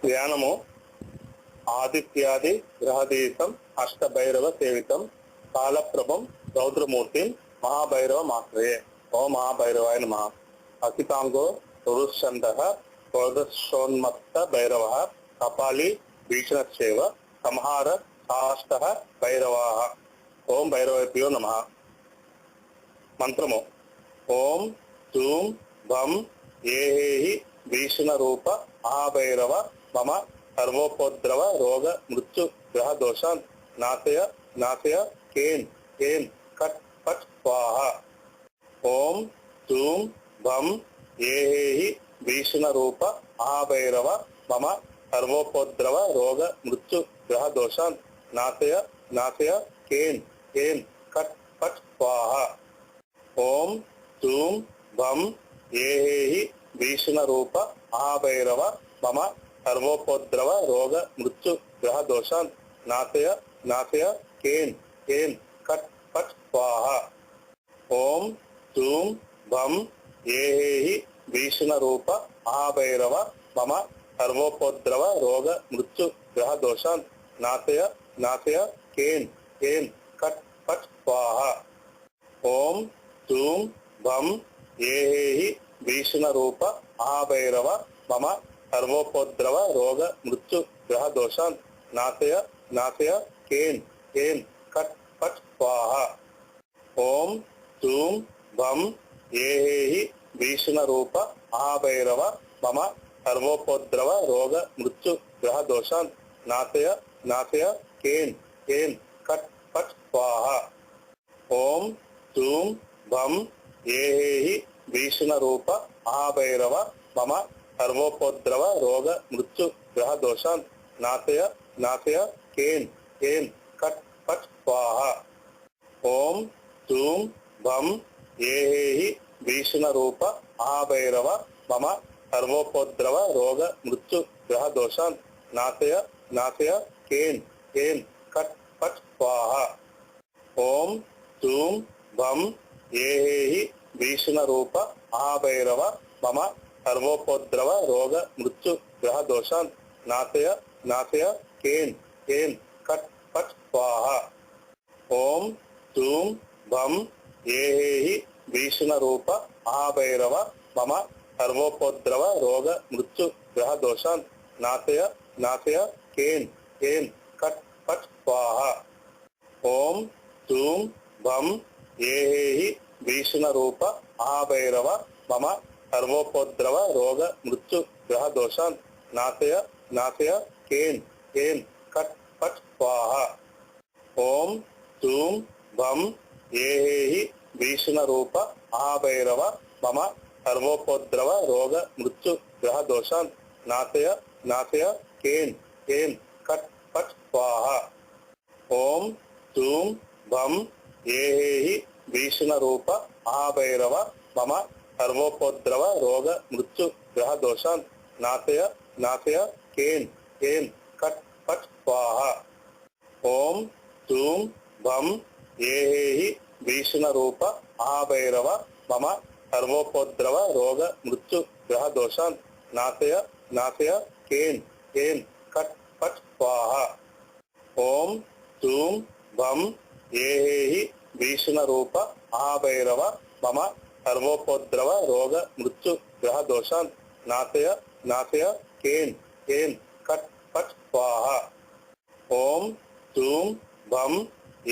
ధ్యానము ఆదిత్యాది గ్రహదీశం అష్టభైరవ సేవితం కాలప్రభం రౌద్రమూర్తి మహాభైరవ మాత్రయే. ఓ మహాభైరవాయ నమః. అసితాంగో పురుషంద క్రోధశోన్మత్త భైరవ కపాలి భీషణశ్చేవ సంహార సాష్ట భైరవా. ఓం భైరవేభ్యో నమః. మంత్రము ఓం జూం భం ఏహేహి భీషణ రూప మహాభైరవ మమ సర్వోపద్రవ రోగ మృత్యు గ్రహ దోషాన్ నాశయ నాశయ కేన్ కేన్ కట్ పట్ స్వాహ. ఓం జూం భం ఏహేహి భీషణ రూప మహాభైరవ మమ సర్వోపద్రవ రోగ మృత్యు గ్రహ దోషాన్ నాశయ నాశయ కేన్ కేన్ కట్ పట్ స్వాహ. ఓం జూం భం ఏహేహి భీషణ రూప మహాభైరవ మమ సర్వోపద్రవ రోగ మృత్యు గ్రహ దోషాన్ నాశయ నాశయ కేన్ కేన్ కట్ పట్ స్వాహ. ఓం జూం భం ఏహేహి భీషణ రూప మహాభైరవ మమ సర్వోపద్రవ రోగ మృత్యు గ్రహ దోషాన్ నాశయ నాశయ కేన్ కేన్ కట్ పట్ స్వాహ. ఓం జూం భం ఏహేహి భీషణ రూప మహాభైరవ మమ సర్వోపద్రవ రోగ మృత్యు గ్రహ దోషాన్ నాశయ నాశయ కేన్ కేన్ కట్ పట్ స్వాహ. ఓం జూం భం ఏహేహి భీషణ రూప మహాభైరవ మమ సర్వోపద్రవ రోగ మృత్యు గ్రహ దోషాన్ నాశయ నాశయ కేన్ కేన్ కట్ పట్ స్వాహ. ఓం జూం భం ఏహేహి భీషణ రూప మహాభైరవ మమ సర్వోపద్రవ రోగ మృత్యు గ్రహ దోషాన్ నాశయ నాశయ కేన్ కేన్ కట్ పట్ స్వాహ. ఓం జూం భం ఏహేహి భీషణ రూప మహాభైరవ మమ సర్వోపద్రవ రోగ మృత్యు గ్రహ దోషాన్ నాశయ నాశయ కేన్ కేన్ కట్ పట్ స్వాహ. ఓం జూం భం ఏహేహి భీషణ రూప మహాభైరవ మమ సర్వోపద్రవ రోగ మృత్యు గ్రహ దోషాన్ నాశయ నాశయ కేన్ కేన్ కట్ పట్ స్వాహ. ఓం జూం భం ఏహేహి భీషణ రూప మహాభైరవ మమ సర్వోపద్రవ రోగ మృత్యు గ్రహ దోషాన్ నాశయ నాశయ కేన్ కేన్ కట్ పట్ స్వాహ. ఓం జూం భం ఏహేహి భీషణ రూప మహాభైరవ మమ సర్వోపద్రవ రోగ మృత్యు గ్రహ దోషాన్ నాశయ నాశయ కేన్ కేన్ కట్ పట్ స్వాహ. ఓం జూం భం ఏహేహి భీషణ రూప మహాభైరవ మమ సర్వోపద్రవ రోగ మృత్యు గ్రహ దోషాన్ నాశయ నాశయ కేన్ కేన్ కట్ పట్ స్వాహ. ఓం జూం భం ఏహేహి భీషణ రూప మహాభైరవ మమ సర్వోపద్రవ రోగ మృత్యు గ్రహ దోషాన్ నాశయ నాశయ కేన్ కేన్ కట్ పట్ స్వాహ. ఓం జూం భం ఏహేహి భీషణ రూప మహాభైరవ మమ సర్వోపద్రవ రోగ మృత్యు గ్రహ దోషాన్ నాశయ నాశయ కేన్ కేన్ కట్ పట్ స్వాహ. ఓం జూం భం ఏహేహి భీషణ రూప మహాభైరవ మమ సర్వోపద్రవ రోగ మృత్యు గ్రహ దోషాన్ నాశయ నాశయ కేన్ కేన్ కట్ పట్ స్వాహ. ఓం జూం భం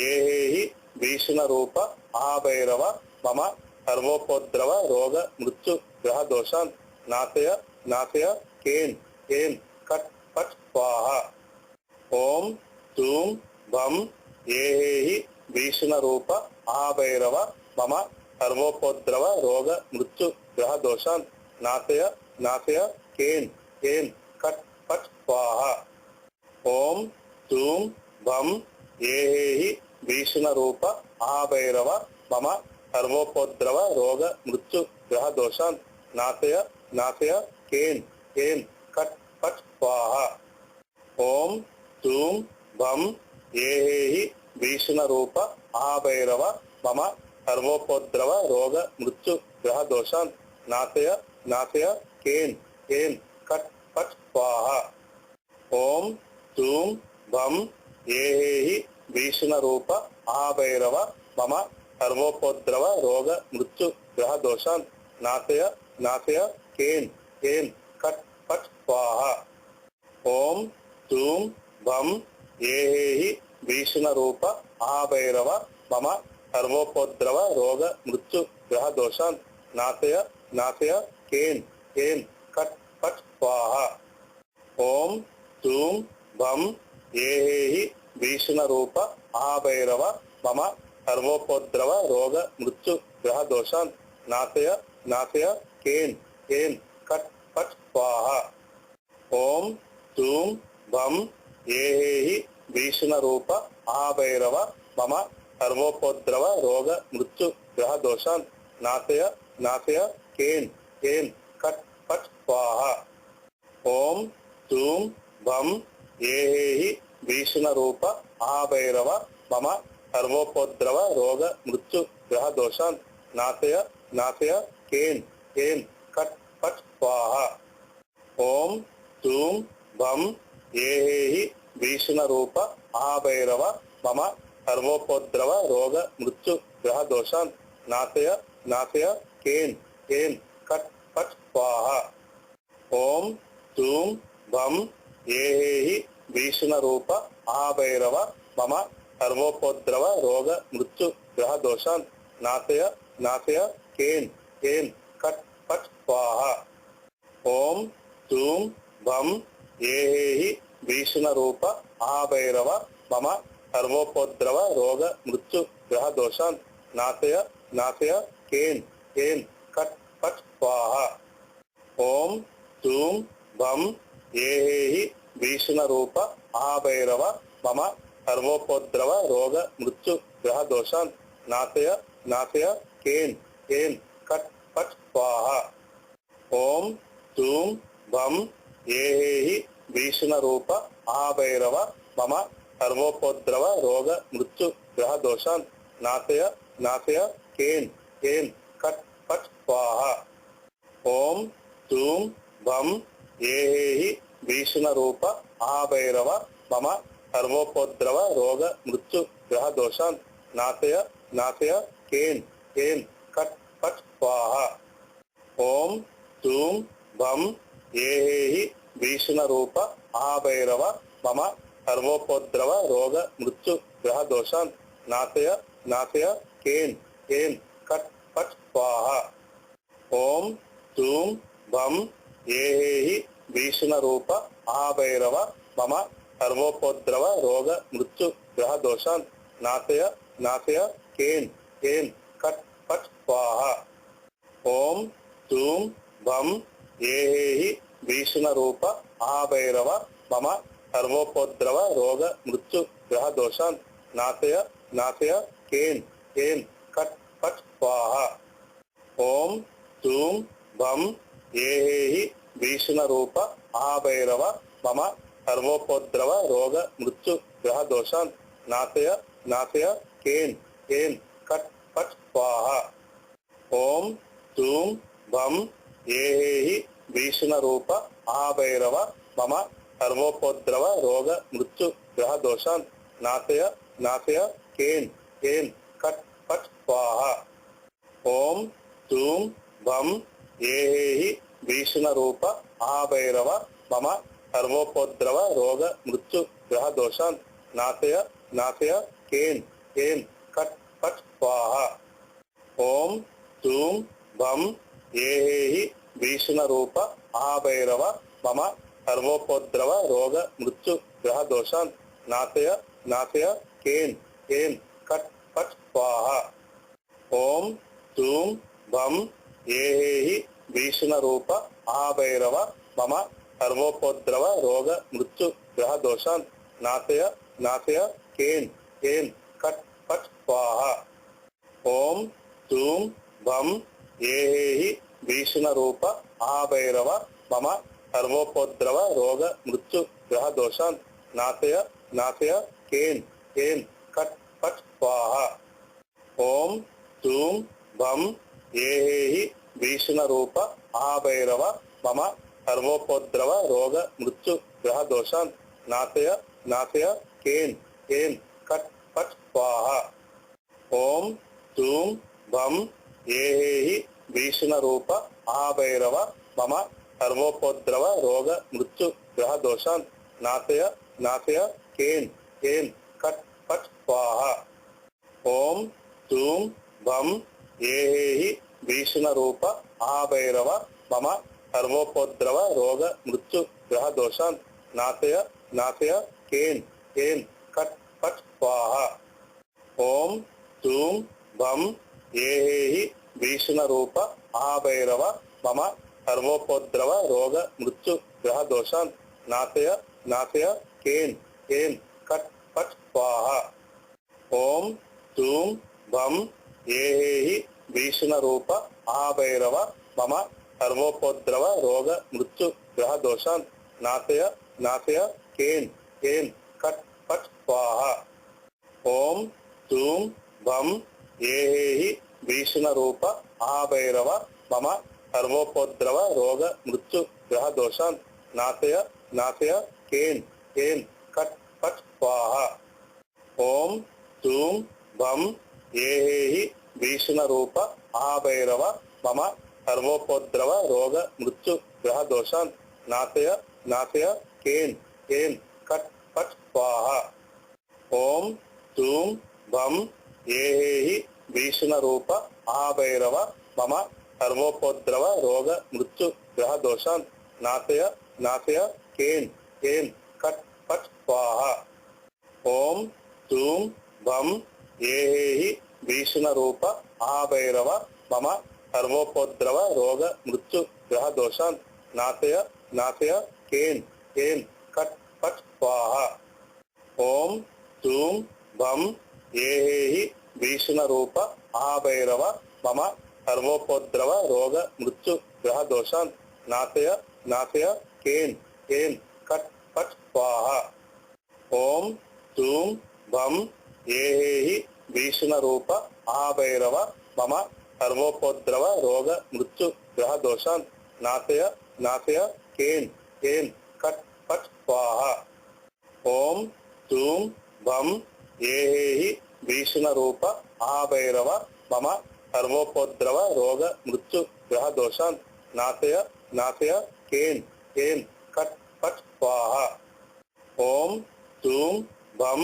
ఏహేహి భీషణ రూప మహాభైరవ మమ సర్వోపద్రవ రోగ మృత్యు గ్రహ దోషాన్ నాశయ నాశయ కేన్ కేన్ కట్ పట్ స్వాహ. ఓం జూం భం ఏహేహి భీషణ రూప మహాభైరవ మమ సర్వోపద్రవ రోగ మృత్యు గ్రహ దోషాన్ నాశయ నాశయ కేన్ కేన్ కట్ పట్ స్వాహ. ఓం జూం భం ఏహేహి భీషణ రూప మహాభైరవ మమ సర్వోపద్రవ రోగ మృత్యు గ్రహ దోషాన్ నాశయ నాశయ కేన్ కేన్ కట్ పట్ స్వాహ. ఓం జూం భం ఏహేహి భీషణ రూప మహాభైరవ మమ సర్వోపద్రవ రోగ మృత్యు గ్రహ దోషాన్ నాశయ నాశయ కేన్ కేన్ కట్ పట్ స్వాహ. ఓం తూం భం ఏహేహి భీషణ రూప మహాభైరవ మమ సర్వోపద్రవ రోగ మృత్యు గ్రహ దోషాన్ నాశయ నాశయ కేన్ కేన్ కట్ పట్ స్వాహ. ఓం తూం భం ఏహేహి భీషణ రూప మహాభైరవ మమ సర్వోపద్రవ రోగ మృత్యు గ్రహ దోషాన్ నాశయ నాశయ కేన్ కేన్ కట్ పట్ స్వాహ. ఓం తూం భం ఏహేహి భీషణ రూప మహాభైరవ మమ సర్వోపద్రవ రోగ మృత్యు గ్రహ దోషాన్ నాశయ నాశయ కేన్ కేన్ కట్ పట్ స్వాహ. ఓం తూం భం ఏహేహి భీషణ రూప మహాభైరవ మమ సర్వోపద్రవ రోగ మృత్యు గ్రహ దోషాన్ నాశయ నాశయ కేన్ కేన్ కట్ పట్ స్వాహ. ఓం తూం భం ఏహేహి భీషణ రూప మహాభైరవ మమ సర్వోపద్రవ రోగ మృత్యు గ్రహ దోషాన్ నాశయ నాశయ కేన్ కేన్ కట్ పట్ స్వాహ. ఓం తూం భం ఏహేహి భీషణ రూప మహాభైరవ మమ సర్వోపద్రవ రోగ మృత్యు గ్రహ దోషాన్ నాశయ నాశయ కేన్ కేన్ కట్ పట్ స్వాహ. ఓం తూం భం ఏహేహి భీషణ రూప మహాభైరవ మమ సర్వోపద్రవ రోగ మృత్యు గ్రహ దోషాన్ నాశయ నాశయ కేన్ కేన్ కట్ పట్ స్వాహ. ఓం తూం భం ఏహేహి భీషణ రూప మహాభైరవ మమ సర్వోపద్రవ రోగ మృత్యు గ్రహ దోషాన్ నాశయ నాశయ కేన్ కేన్ కట్ పట్ స్వాహ. ఓం తూం భం ఏహేహి భీషణ రూప మహాభైరవ మమ సర్వోపద్రవ రోగ మృత్యు గ్రహ దోషాన్ నాశయ నాశయ కేన్ కేన్ కట్ పట్ స్వాహ. ఓం తూం భం ఏహేహి భీషణ రూప మహాభైరవ మమ సర్వోపద్రవ రోగ మృత్యు గ్రహ దోషాన్ నాశయ నాశయ కేన్ కేన్ కట్ పట్ స్వాహ. ఓం తూం భం ఏహేహి భీషణ రూప మహాభైరవ మమ సర్వోపద్రవ రోగ మృత్యు గ్రహ దోషాన్ నాశయ నాశయ కేన్ కేన్ కట్ పట్ స్వాహ. ఓం తూం భం ఏహేహి భీషణ రూప మహాభైరవ మమ సర్వోపద్రవ రోగ మృత్యు గ్రహ దోషాన్ నాశయ నాశయ కేన్ కేన్ కట్ పట్ స్వాహ. ఓం తూం భం ఏహేహి భీషణ రూప మహాభైరవ మమ సర్వోపద్రవ రోగ మృత్యు గ్రహ దోషాన్ నాశయ నాశయ కేన్ కేన్ కట్ పట్ స్వాహ. ఓం తూం భం ఏహేహి భీషణ రూప మహాభైరవ మమ సర్వోపద్రవ రోగ మృత్యు గ్రహ దోషాన్ నాశయ నాశయ కేన్ కేన్ కట్ పట్ స్వాహ. ఓం తూం భం ఏహేహి భీషణ రూప మహాభైరవ మమ సర్వోపద్రవ రోగ మృత్యు గ్రహ దోషాన్ నాశయ నాశయ కేన్ కేన్ కట్ పట్ స్వాహ. ఓం తూం భం ఏహేహి భీషణ రూప మహాభైరవ మమ సర్వోపద్రవ రోగ మృత్యు గ్రహ దోషాన్ నాశయ నాశయ కేన్ కేన్ కట్ పట్ స్వాహ. ఓం తూం భం ఏహేహి భీషణ రూప మహాభైరవ మమ సర్వోపద్రవ రోగ మృత్యు గ్రహ దోషాన్ నాశయ నాశయ కేన్ కేన్ కట్ పట్ స్వాహ. ఓం తూం భం ఏహేహి భీషణ రూప మహాభైరవ మమ సర్వోపద్రవ రోగ మృత్యు గ్రహ దోషాన్ నాశయ నాశయ కేన్ కేన్ కట్ పట్ స్వాహ. ఓం తూం భం ఏహేహి భీషణ రూప మహాభైరవ మమ సర్వోపద్రవ రోగ మృత్యు గ్రహ దోషాన్ నాశయ నాశయ కేన్ కేన్ కట్ పట్ స్వాహ. ఓం తూం భం ఏహేహి భీషణ రూప మహాభైరవ మమ సర్వోపద్రవ రోగ మృత్యు గ్రహ దోషాన్ నాశయ నాశయ కేన్ కేన్ కట్ పట్ స్వాహ. ఓం తూం భం ఏహేహి భీషణ రూప మహాభైరవ మమ సర్వోపద్రవ రోగ మృత్యు ग्रह दोषान् नाशय नाशय केन केन कट पट स्वाहा। ओम धूम भम येहि भीषण रूप महाभैरव मम सर्वोपद्रव रोग मृत्यु ग्रह दोषान् नाशय नाशय केन केन कट पट स्वाहा। ओम धूम भम येहि भीषण रूप महाभैरव मम सर्वोपद्रव रोग मृत्यु ग्रह दोषान् नाशय नाशय केन केन कट पट स्वाहा। ओम धूम भम येहि भीषण रूप महाभैरव मम सर्वोपद्रव रोग मृत्यु ग्रह दोषान् नाशय नाशय केन केन कट पट स्वाहा। ओम धूम भम येहि भीषण रूप महाभैरव मम सर्वोपद्रव रोग मृत्यु ग्रह दोषान् नाशय नाशय केन केन कट पट स्वाहा। ओम धूम भम येहि भीषण रूप महाभैरव मम सर्वोपद्रव रोग मृत्यु ग्रह दोषान् नाशय नाशय केन केन कट पट स्वाहा। ओम धूम भम येहि भीषण रूप महाभैरव मम सर्वोपद्रव रोग मृत्यु ग्रह दोषान् नाशय नाशय केन केन कट पट स्वाहा। ओम धूम भम येहि भीषण रूप महाभैरव मम सर्वोपद्रव रोग मृत्यु ग्रह दोषान् नाशय नाशय केन केन कट पट स्वाहा। ओम धूम भम येहि भीषण रूप महाभैरव मम सर्वोपद्रव रोग मृत्यु ग्रह दोषान् नाशय नाशय केन केन कट पट स्वाहा। ओम धूम भम येहि भीषण रूप महाभैरव मम सर्वोपद्रव रोग मृत्यु ग्रह दोषान् नाशय नाशय केन केन कट पट स्वाहा। ओम धूम भम येहि भीषण रूप महाभैरव मम सर्वोपद्रव रोग मृत्यु ग्रह दोषान् नाशय नाशय केन केन कट पट स्वाहा। ओम धूम भम येहि भीषण रूप महाभैरव मम सर्वोपद्रव रोग मृत्यु ग्रह दोषान् नाशय नाशय केन केन कट पट स्वाहा। ओम धूम भम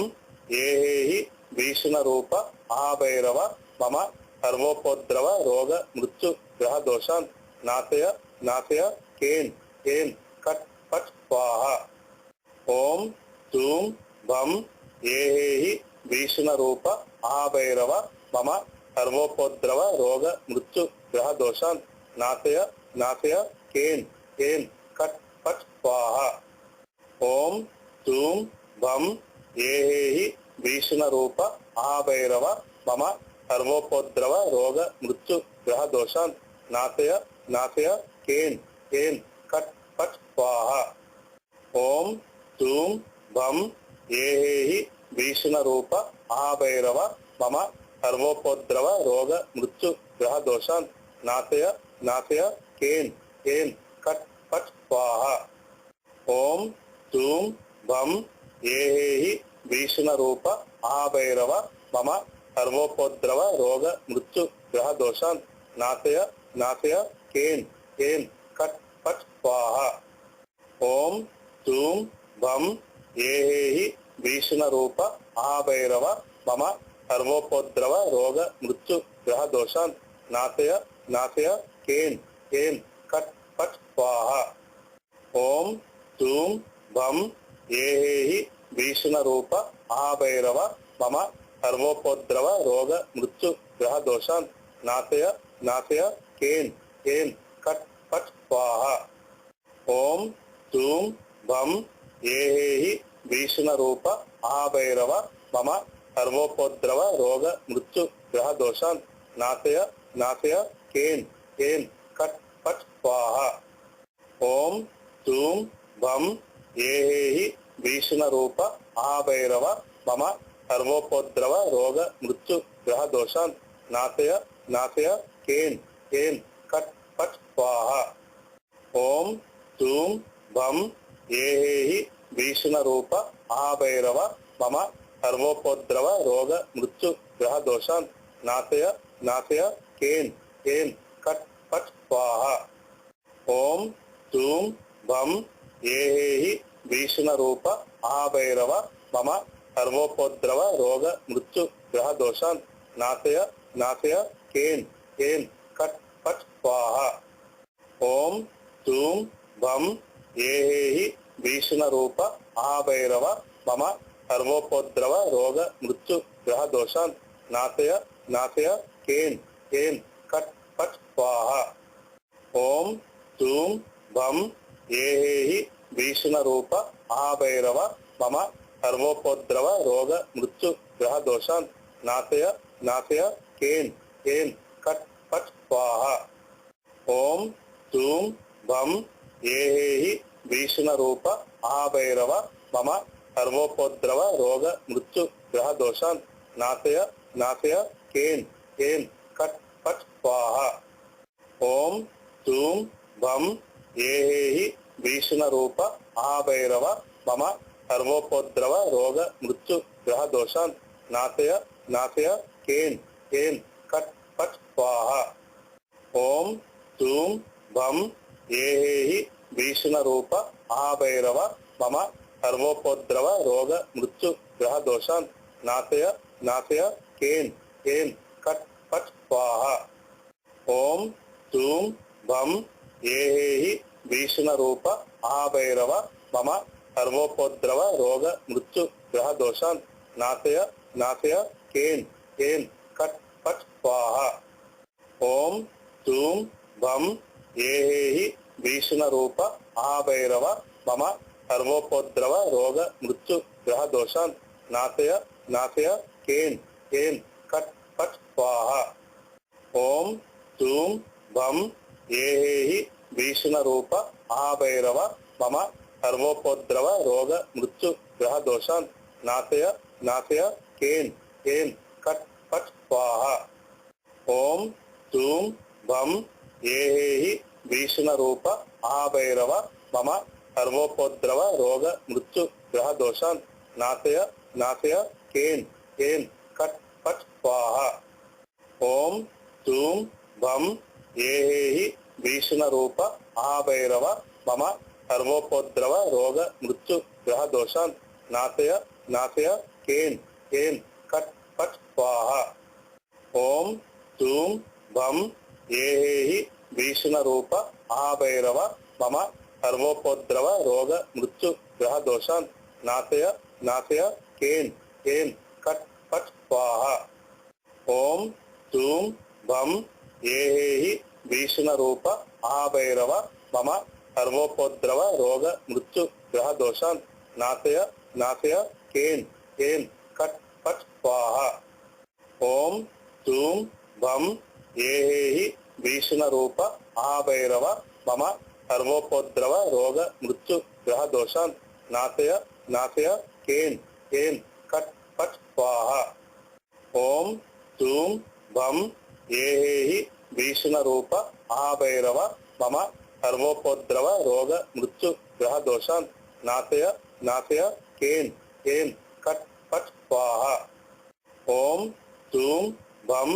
येहि भीषण रूप महाभैरव मम सर्वोपद्रव रोग मृत्यु ग्रह दोषान् नाशय नाशय केन केन कट पट स्वाहा। ओम धूम भम येहि भीषण रूप महाभैरव मम सर्वोपद्रव रोग मृत्यु ग्रह दोषान् नाशय नाशय केन केन कट पट स्वाहा। ओम धूम भम येहि भीषण रूप महाभैरव मम सर्वोपद्रव रोग मृत्यु ग्रह दोषान् नाशय नाशय केन केन कट पट स्वाहा। ओम धूम भम येहि भीषण रूप महाभैरव मम सर्वोपद्रव रोग मृत्यु ग्रह दोषान् नाशय नाशय केन केन कट पट स्वाहा। ओम धूम भम येहि भीषण रूप महाभैरव मम सर्वोपद्रव रोग मृत्यु ग्रह दोषान् नाशय नाशय केन केन कट पट स्वाहा। ओम धूम भम येहि भीषण रूप महाभैरव मम सर्वोपद्रव रोग मृत्यु ग्रह दोषान् नाशय नाशय केन केन कट पट स्वाहा। ओम धूम भम येहि भीषण रूप महाभैरव मम सर्वोपद्रव रोग मृत्यु ग्रह दोषान् नाशय नाशय केन केन कट पट स्वाहा। ओम धूम भम येहि भीषण रूप महाभैरव मम सर्वोपद्रव रोग मृत्यु ग्रह दोषान् नाशय नाशय केन केन कट पट स्वाहा। ओम धूम भम येहि भीषण रूप महाभैरव मम सर्वोपद्रव रोग मृत्यु ग्रह दोषान् नाशय नाशय केन केन कट पट स्वाहा। ओम धूम भम ఏహేహి భీషణ రూప మహాభైరవ మమ సర్వోపద్రవ రోగ మృత్యు గ్రహ దోషాన్ నాశయ నాశయ కేన్ కేన్ కట్ పట్ స్వాహ. ఓం జూం భం ఏహేహి భీషణ రూప మహాభైరవ మమ సర్వోపద్రవ రోగ మృత్యు గ్రహ దోషాన్ నాశయ నాశయ కేన్ కేన్ కట్ పట్ స్వాహ. ఓం జూం భం ఏహేహి భీషణ రూప మహాభైరవ మమ సర్వోపద్రవ రోగ మృత్యు గ్రహ దోషాన్ నాశయ నాశయ కేన్ కేన్ కట్ పట్ స్వాహ. ఓం జూం భం ఏహేహి భీషణ రూప మహాభైరవ మమ సర్వోపద్రవ రోగ మృత్యు గ్రహ దోషాన్ నాశయ నాశయ కేన్ కేన్ కట్ పట్ స్వాహ. ఓం జూం భం ఏహేహి భీషణ రూప మహాభైరవ మమ సర్వోపద్రవ రోగ మృత్యు గ్రహ దోషాన్ నాశయ నాశయ కేన్ కేన్ కట్ పట్ స్వాహ. ఓం జూం భం ఏహేహి భీషణ రూప మహాభైరవ మమ సర్వోపద్రవ రోగ మృత్యు గ్రహ దోషాన్ నాశయ నాశయ కేన్ కేన్ కట్ పట్ స్వాహ. ఓం జూం భం ఏహేహి భీషణ రూప మహాభైరవ మమ సర్వోపద్రవ రోగ మృత్యు గ్రహ దోషాన్ నాశయ నాశయ కేన్ కేన్ కట్ పట్ స్వాహ. ఓం జూం భం ఏహేహి భీషణ రూప మహాభైరవ మమ సర్వోపద్రవ రోగ మృత్యు గ్రహ దోషాన్ నాశయ నాశయ కేన్ కేన్ కట్ పట్ స్వాహ. ఓం జూం భం ఏహేహి భీషణ రూప మహాభైరవ మమ సర్వోపద్రవ రోగ మృత్యు గ్రహ దోషాన్ నాశయ నాశయ కేన్ కేన్ కట్ పట్ స్వాహ. ఓం జూం భం ఏహేహి భీషణ రూప మహాభైరవ మమ సర్వోపద్రవ రోగ మృత్యు గ్రహ దోషాన్ నాశయ నాశయ కేన్ కేన్ కట్ పట్ స్వాహ. ఓం జూం భం ఏహేహి భీషణ రూప మహాభైరవ మమ సర్వోపద్రవ రోగ మృత్యు గ్రహ దోషాన్ నాశయ నాశయ కేన్ కేన్ కట్ పట్ స్వాహ. ఓం జూం భం ఏహేహి భీషణ రూప మహాభైరవ మమ సర్వోపద్రవ రోగ మృత్యు గ్రహ దోషాన్ నాశయ నాశయ కేన్ కేన్ కట్ పట్ స్వాహ. ఓం జూం భం ఏహేహి భీషణ రూప మహాభైరవ మమ సర్వోపద్రవ రోగ మృత్యు గ్రహ దోషాన్ నాశయ నాశయ కేన్ కేన్ కట్ పట్ స్వాహ. ఓం జూం భం ఏహేహి భీషణ రూప మహాభైరవ మమ సర్వోపద్రవ రోగ మృత్యు గ్రహ దోషాన్ నాశయ నాశయ కేన్ కేన్ కట్ పట్ స్వాహ. ఓం జూం భం ఏహేహి భీషణ రూప మహాభైరవ మమ సర్వోపద్రవ రోగ మృత్యు గ్రహ దోషాన్ నాశయ నాశయ కేన్ కేన్ కట్ పట్ స్వాహ. ఓం జూం భం ఏహేహి భీషణ రూప మహాభైరవ మమ సర్వోపద్రవ రోగ మృత్యు గ్రహ దోషాన్ నాశయ నాశయ కేన్ కేన్ కట్ పట్ స్వాహ. ఓం జూం భం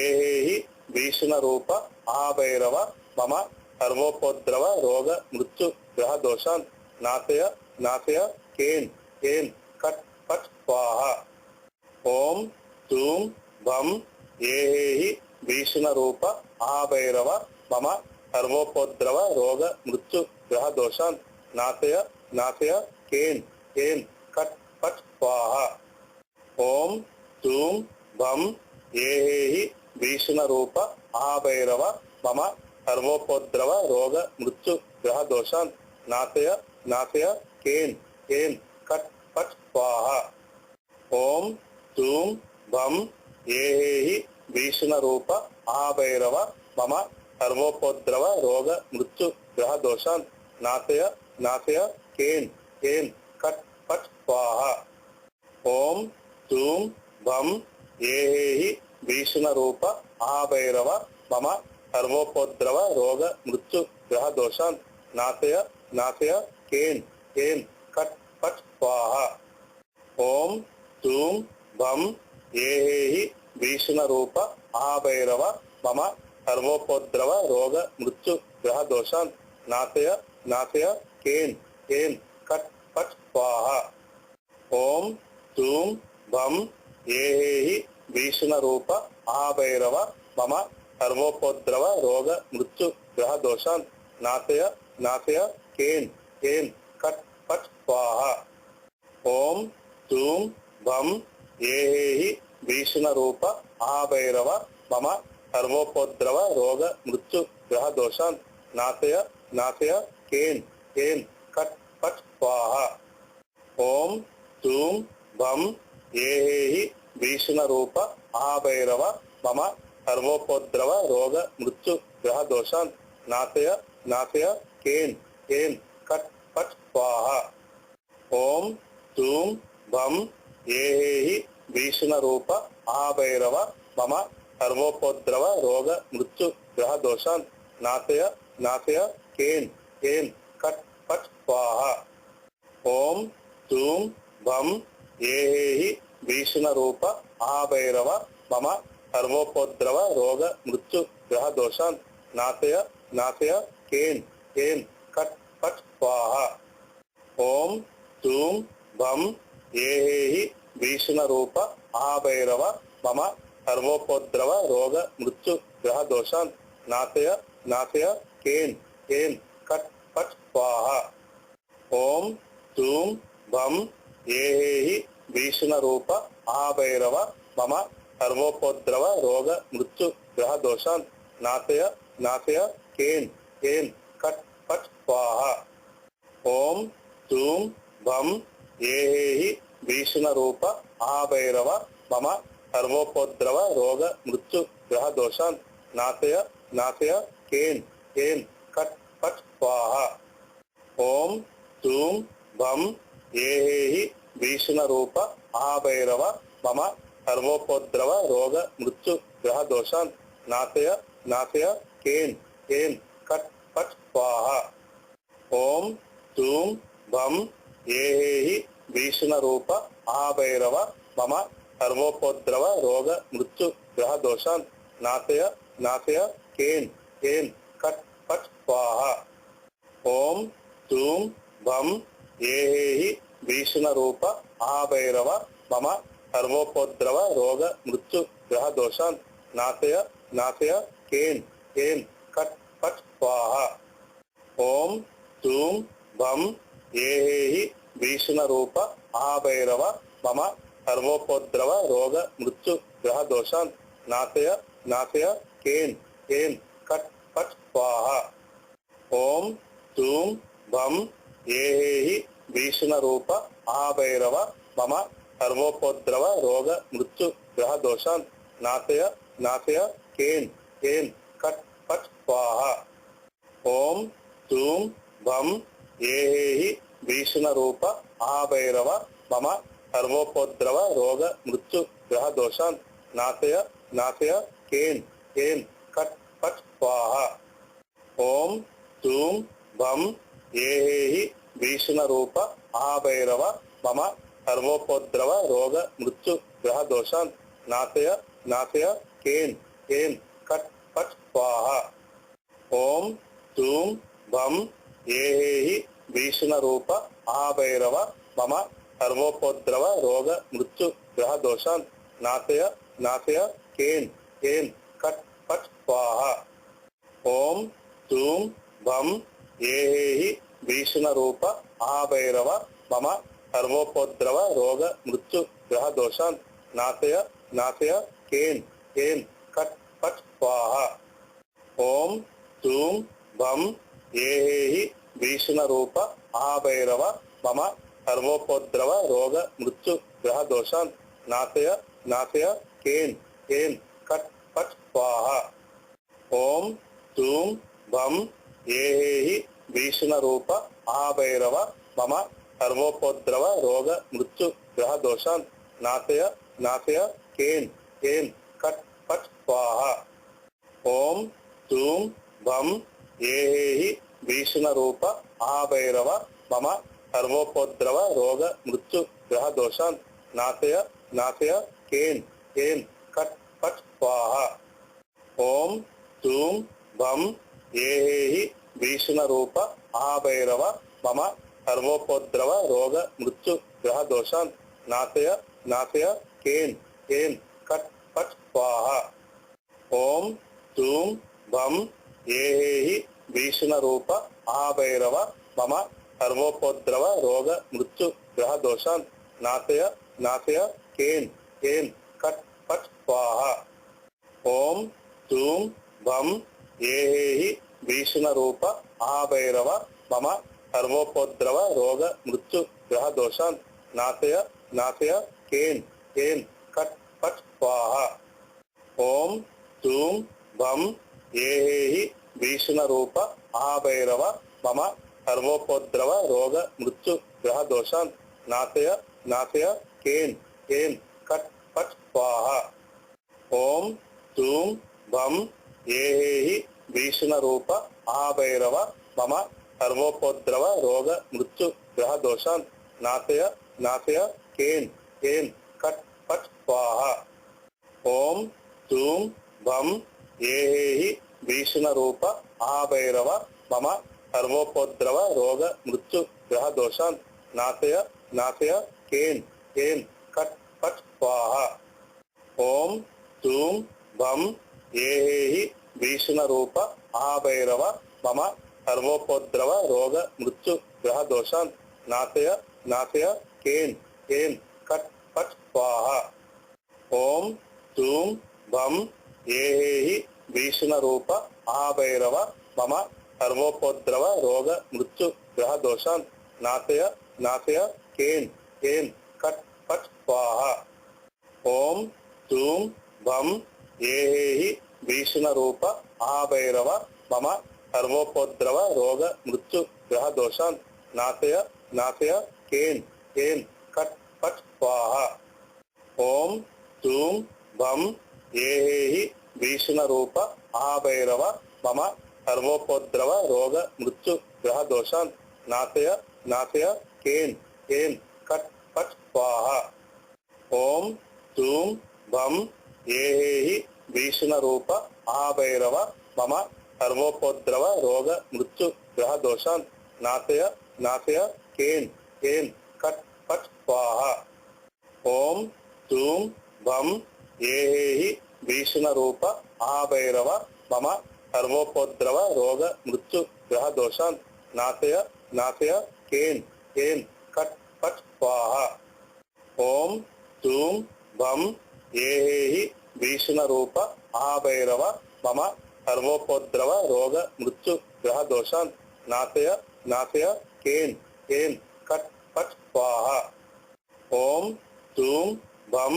ఏహేహి భీషణ రూప మహాభైరవ మమ సర్వోపద్రవ రోగ మృత్యు గ్రహ దోషాన్ నాశయ నాశయ కేన్ కేన్ కట్ పట్ స్వాహ. ఓం జూం భం ఏహేహి భీషణ రూప మహాభైరవ మమ సర్వోపద్రవ రోగ మృత్యు గ్రహ దోషాన్ నాశయ నాశయ కేన్ కేన్ కట్ పట్ స్వాహ. ఓం జూం భం ఏహేహి భీషణ రూప మహాభైరవ మమ సర్వోపద్రవ రోగ మృత్యు గ్రహ దోషాన్ నాశయ నాశయ కేన్ కేన్ కట్ పట్ స్వాహ. ఓం జూం భం ఏహేహి భీషణ రూప మహాభైరవ మమ సర్వోపద్రవ రోగ మృత్యు గ్రహ దోషాన్ నాశయ నాశయ కేన్ కేన్ కట్ పట్ స్వాహ. ఓం జూం భం ఏహేహి భీషణ రూప మహాభైరవ మమ సర్వోపద్రవ రోగ మృత్యు గ్రహ దోషాన్ నాశయ నాశయ కేన్ ऐं कट् फट् स्वाहा। ओम जूं भं ऐ भीषणरूप महाभैरव मम सर्वोपद्रव रोग मृत्यु ग्रह दोषान् नाशय नाशय ऐं ऐं कट् फट् स्वाहा। ओम जूं भं ऐ भीषणरूप महाभैरव मम सर्वोपद्रव रोग मृत्यु ग्रह दोषान् नाशय नाशय ऐं ऐं कट् फट् स्वाहा। ओम जूं भं ऐ भीषणरूप महाभैरव मम सर्वोपद्रव रोग मृत्यु ग्रह दोषान् नाशय नाशय ऐं ऐं कट् फट् स्वाहा। ओम जूं भं ऐ भीषणरूप महाभैरव मम सर्वोपद्रव रोग मृत्यु ग्रह दोषान् नाशय नाशय ऐं ऐं कट् फट् स्वाहा। ओम जूं भं ऐ भीषणरूप महाभैरव मम सर्वोपद्रव रोग मृत्यु ग्रह दोषान् नाशय नाशय ऐं ऐं कट् फट् स्वाहा। ओम जूं भं ऐ भीषणरूप महाभैरव मम सर्वोपद्रव रोग मृत्यु ग्रह दोषान् नाशय नाशय ऐं ऐं कट् फट् स्वाहा। ओम जूं भं ऐ भीषणरूप महाभैरव मम सर्वोपद्रव रोग मृत्यु ग्रह दोषान् नाशय नाशय ऐं ऐं कट् फट् स्वाहा। ओम जूं भं ऐ भीषणरूप महाभैरव मम सर्वोपद्रव रोग मृत्यु ग्रह दोषान् नाशय नाशय ऐं ऐं कट् फट् स्वाहा। ओम जूं भं ऐ भीषणरूप महाभैरव मम सर्वोपद्रव रोग मृत्यु ग्रह दोषान् नाशय नाशय ऐं ऐं कट् फट् स्वाहा। ओम जूं भं ऐ भीषणरूप महाभैरव मम सर्वोपद्रव रोग मृत्यु ग्रह दोषान् नाशय नाशय ऐं ऐं कट् फट् स्वाहा। ओम जूं भं ऐ भीषणरूप महाभैरव मम सर्वोपद्रव रोग मृत्यु ग्रह दोषान् नाशय नाशय ऐं ऐं कट् फट् स्वाहा। ओम जूं भं ऐ भीषणरूप महाभैरव मम सर्वोपद्रव रोग मृत्यु ग्रह दोषान् नाशय नाशय ऐं ऐं कट् फट् स्वाहा। ओम जूं भं ऐ भीषणरूप महाभैरव मम सर्वोपद्रव रोग मृत्यु ग्रह दोषान् नाशय नाशय ऐं ऐं कट् फट् स्वाहा। ओम जूं भं ऐ भीषणरूप महाभैरव मम सर्वोपद्रव रोग मृत्यु ग्रह दोषान् नाशय नाशय ऐं ऐं कट् फट् स्वाहा। ओम जूं भं ऐ भीषणरूप महाभैरव मम सर्वोपद्रव रोग मृत्यु ग्रह दोषान् नाशय नाशय ऐं ऐं कट् फट् स्वाहा। ओम जूं भं ऐ भीषणरूप महाभैरव मम सर्वोपद्रव रोग मृत्यु ग्रह दोषान् नाशय नाशय ऐं ऐं कट् फट् स्वाहा। ओम जूं भं ऐ भीषणरूप महाभैरव मम सर्वोपद्रव रोग मृत्यु ग्रह दोषान् नाशय नाशय ऐं ऐं कट् फट् स्वाहा। ओम जूं भं ऐ भीषणरूप महाभैरव मम सर्वोपद्रव रोग मृत्यु ग्रह दोषान् नाशय नाशय ऐं ऐं कट् फट् स्वाहा। ओम जूं भं ऐ भीषणरूप महाभैरव मम सर्वोपद्रव रोग मृत्यु ग्रह दोषान् नाशय नाशय ऐं ऐं कट् फट् स्वाहा। ओम जूं भं ऐ भीषणरूप महाभैरव मम सर्वोपद्रव रोग मृत्यु ग्रह दोषान् नाशय नाशय ऐं ऐं कट् फट् स्वाहा। ओम जूं भं ऐ भीषणरूप महाभैरव मम सर्वोपद्रव रोग मृत्यु ग्रह दोषान् नाशय नाशय केन केन कट पट स्वाहा। ओम जूम भम ये भीषण रूप महाभैरव मम सर्वोपद्रव रोग मृत्यु ग्रह दोषान् नाशय नाशय केन केन कट पट स्वाहा। ओम जूम भम ये भीषण रूप महाभैरव मम सर्वोपद्रव रोग मृत्यु ग्रह दोषान् नाशय नाशय केन केन कट पट स्वाहा। ओम जूम भम ये भीषण रूप महाभैरव मम सर्वोपद्रव रोग मृत्यु ग्रह दोषान् नाशय नाशय केन केन कट पट स्वाहा। ओम जूम भम ये भीषण रूप महाभैरव मम सर्वोपद्रव रोग मृत्यु ग्रह दोषान् नाशय नाशय केन केन कट पट स्वाहा। ओम जूम भम ये भीषण रूप महाभैरव मम सर्वोपद्रव रोग मृत्यु ग्रह दोषान् नाशय नाशय केन केन कट पट स्वाहा। ओम जूम भम ये भीषण रूप महाभैरव मम सर्वोपद्रव रोग मृत्यु ग्रह दोषान् नाशय नाशय केन केन कट पट स्वाहा। ओम जूम भम ये भीषण रूप महाभैरव मम सर्वोपद्रव रोग मृत्यु ग्रह दोषान् नाशय नाशय केन केन कट पट स्वाहा। ओम जूम भम ये भीषण रूप महाभैरव मम सर्वोपद्रव रोग मृत्यु ग्रह दोषान् नाशय नाशय केन केन कट पट स्वाहा। ओम जूम भम ये भीषण रूप महाभैरव मम सर्वोपद्रव रोग मृत्यु ग्रह दोषान् नाशय नाशय केन केन कट पट स्वाहा। ओम जूम भम ये भीषण रूप महाभैरव मम सर्वोपद्रव रोग मृत्यु ग्रह दोषान् नाशय नाशय केन केन कट पट स्वाहा। ओम जूम भम ये भीषण रूप महाभैरव मम सर्वोपद्रव रोग मृत्यु ग्रह दोषान् नाशय नाशय केन केन कट पट स्वाहा। ओम जूम भम ये भीषण रूप महाभैरव मम सर्वोपद्रव रोग मृत्यु ग्रह दोषान् नाशय नाशय केन केन कट पट स्वाहा। ओम जूम भम ये भीषण रूप महाभैरव मम सर्वोपद्रव रोग मृत्यु ग्रह दोषान् नाशय नाशय केन केन कट पट स्वाहा। ओम जूम भम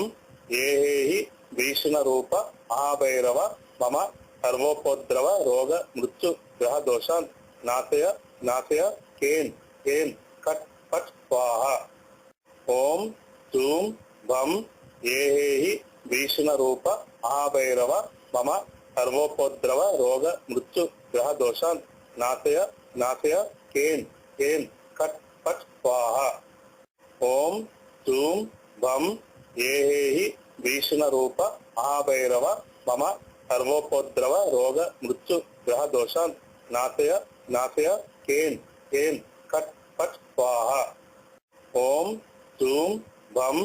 ये भीषण रूप महाभैरव मम सर्वोपद्रव रोग मृत्यु ग्रह दोषान् नाशय नाशय केन केन कट पट स्वाहा। ओम जूम भम ये भीषण रूप महाभैरव मम सर्वोपद्रव रोग मृत्यु ग्रह दोषान् नाशय नाशय केन केन कट पट स्वाहा। ओम जूम भम ये भीषण रूप महाभैरव मम सर्वोपद्रव रोग मृत्यु ग्रह दोषान् नाशय नाशय केन केन कट पट स्वाहा। ओम जूम भम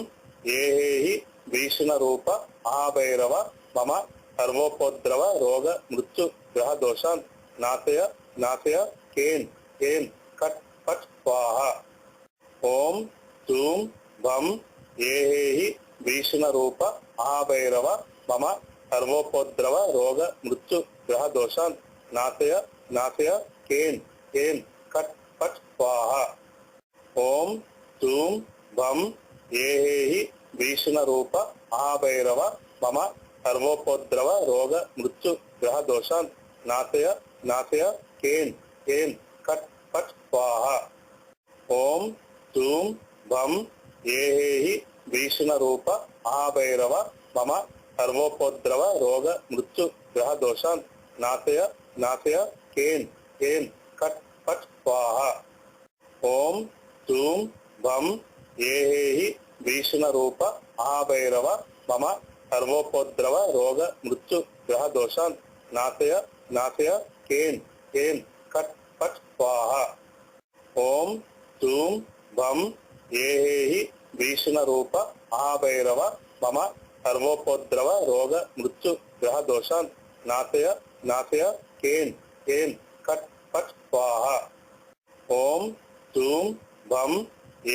ये भीषण रूप महाभैरव मम सर्वोपद्रव रोग मृत्यु ग्रह दोषान् नाशय नाशय केन केन कट पट स्वाहा। ओम जूम भम ये भीषण रूप महाभैरव मम सर्वोपद्रव रोग मृत्यु ग्रह दोषान् नाशय नाशय केन केन कट पट स्वाहा। ओम जूम भम ये भीषण रूप महाभैरव मम सर्वोपद्रव रोग मृत्यु ग्रह दोषान् नाशय नाशय केन केन कट पट स्वाहा। ओम जूम भम ये भीषण रूप महाभैरव मम सर्वोपद्रव रोग मृत्यु ग्रह दोषान् नाशय नाशय केन केन कट पट स्वाहा। ओम జూం భం ఏహేహి భీషణ రూప మహాభైరవ మమ సర్వోపద్రవ రోగ మృత్యు గ్రహ దోషాన్ నాశయ నాశయ కేన్ కేన్ కట్ పట్ స్వాహ. ఓం జూం భం ఏహేహి భీషణ రూప మహాభైరవ మమ సర్వోపద్రవ రోగ మృత్యు గ్రహ దోషాన్ నాశయ నాశయ కేన్ కేన్ కట్ పట్ స్వాహ. ఓం జూం భం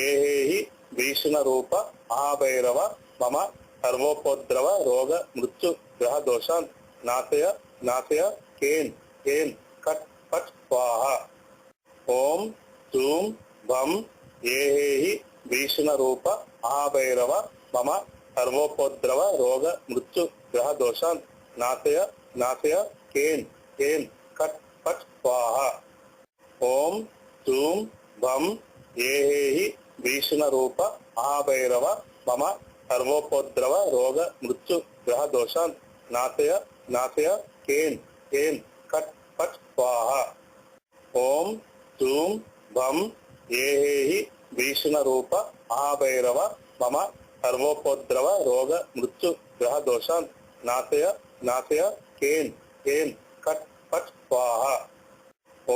ఏహేహి భీషణ రూప మహాభైరవ మమ సర్వోపద్రవ రోగ మృత్యు గ్రహ దోషాన్ నాశయ నాశయ కేన్ కేన్ కట్ పట్ స్వాహ. ఓం జూం భం ఏహేహి భీషణ రూప మహాభైరవ మమ సర్వోపద్రవ రోగ మృత్యు గ్రహ దోషాన్ నాశయ నాశయ కేన్ కేన్ కట్ పట్ స్వాహ. ఓం జూం భం ఏహేహి భీషణ రూప మహాభైరవ మమ సర్వోపద్రవ రోగ మృత్యు గ్రహ దోషాన్ నాశయ నాశయ కేన్ కేన్ కట్ పట్ స్వాహ. ఓం జూం భం ఏహేహి భీషణ రూప మహాభైరవ మమ సర్వోపద్రవ రోగ మృత్యు గ్రహ దోషాన్ నాశయ నాశయ కేన్ కేన్ కట్ పట్ స్వాహ.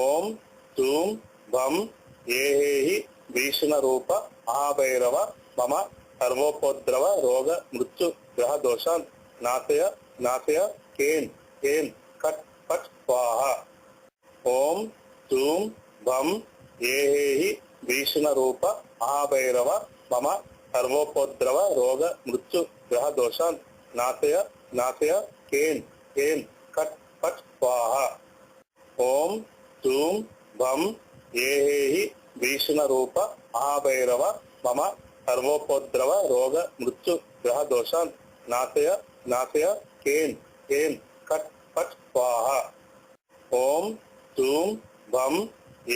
ఓం జూం భం ఏహేహి భీషణ రూప మహాభైరవ మమ సర్వోపద్రవ రోగ మృత్యు గ్రహ దోషాన్ నాశయ నాశయ కేన్ కేన్ కట్ పట్ స్వాహ. ఓం జూం భం ఏహేహి భీషణ రూప మహాభైరవ మమ సర్వోపద్రవ రోగ మృత్యు గ్రహ దోషాన్ నాశయ నాశయ కేన్ కేన్ కట్ పట్ స్వాహ. ఓం జూం భం ఏహేహి భీషణ రూప మహాభైరవ మమ సర్వోపద్రవ రోగ మృత్యు గ్రహ దోషాన్ నాశయ నాశయ కేన్ కేన్ కట్ పట్ స్వాహ. ఓం జూం భం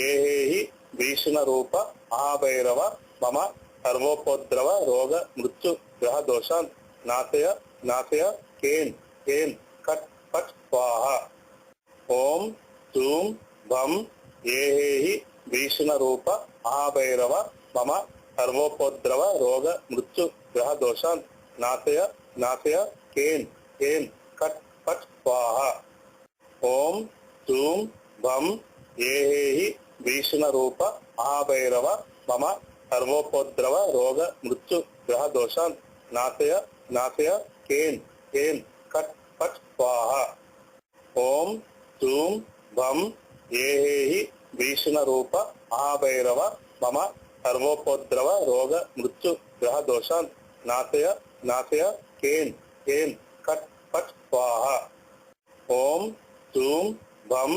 ఏహేహి భీషణ రూప మహాభైరవ మమ సర్వోపద్రవ రోగ మృత్యు గ్రహ దోషాన్ నాశయ నాశయ కేన్ కేన్ కట్ పట్ స్వాహ. ఓం జూం భం ఏహేహి భీషణ రూప మహాభైరవ మమ సర్వోపద్రవ రోగ మృత్యు గ్రహ దోషాన్ నాశయ నాశయ కేన్ కేన్ కట్ పట్ స్వాహ. ఓం జూం భం ఏహేహి భీషణ రూప మహాభైరవ మమ సర్వోపద్రవ రోగ మృత్యు గ్రహ దోషాన్ నాశయ నాశయ కేన్ కేన్ కట్ పట్ స్వాహ. ఓం జూం భం ఏహేహి భీషణ రూప మహాభైరవ మమ సర్వోపద్రవ రోగ మృత్యు గ్రహ దోషాన్ నాశయ నాశయ కేన్ కేన్ కట్ పట్ స్వాహ. ఓం జూం భం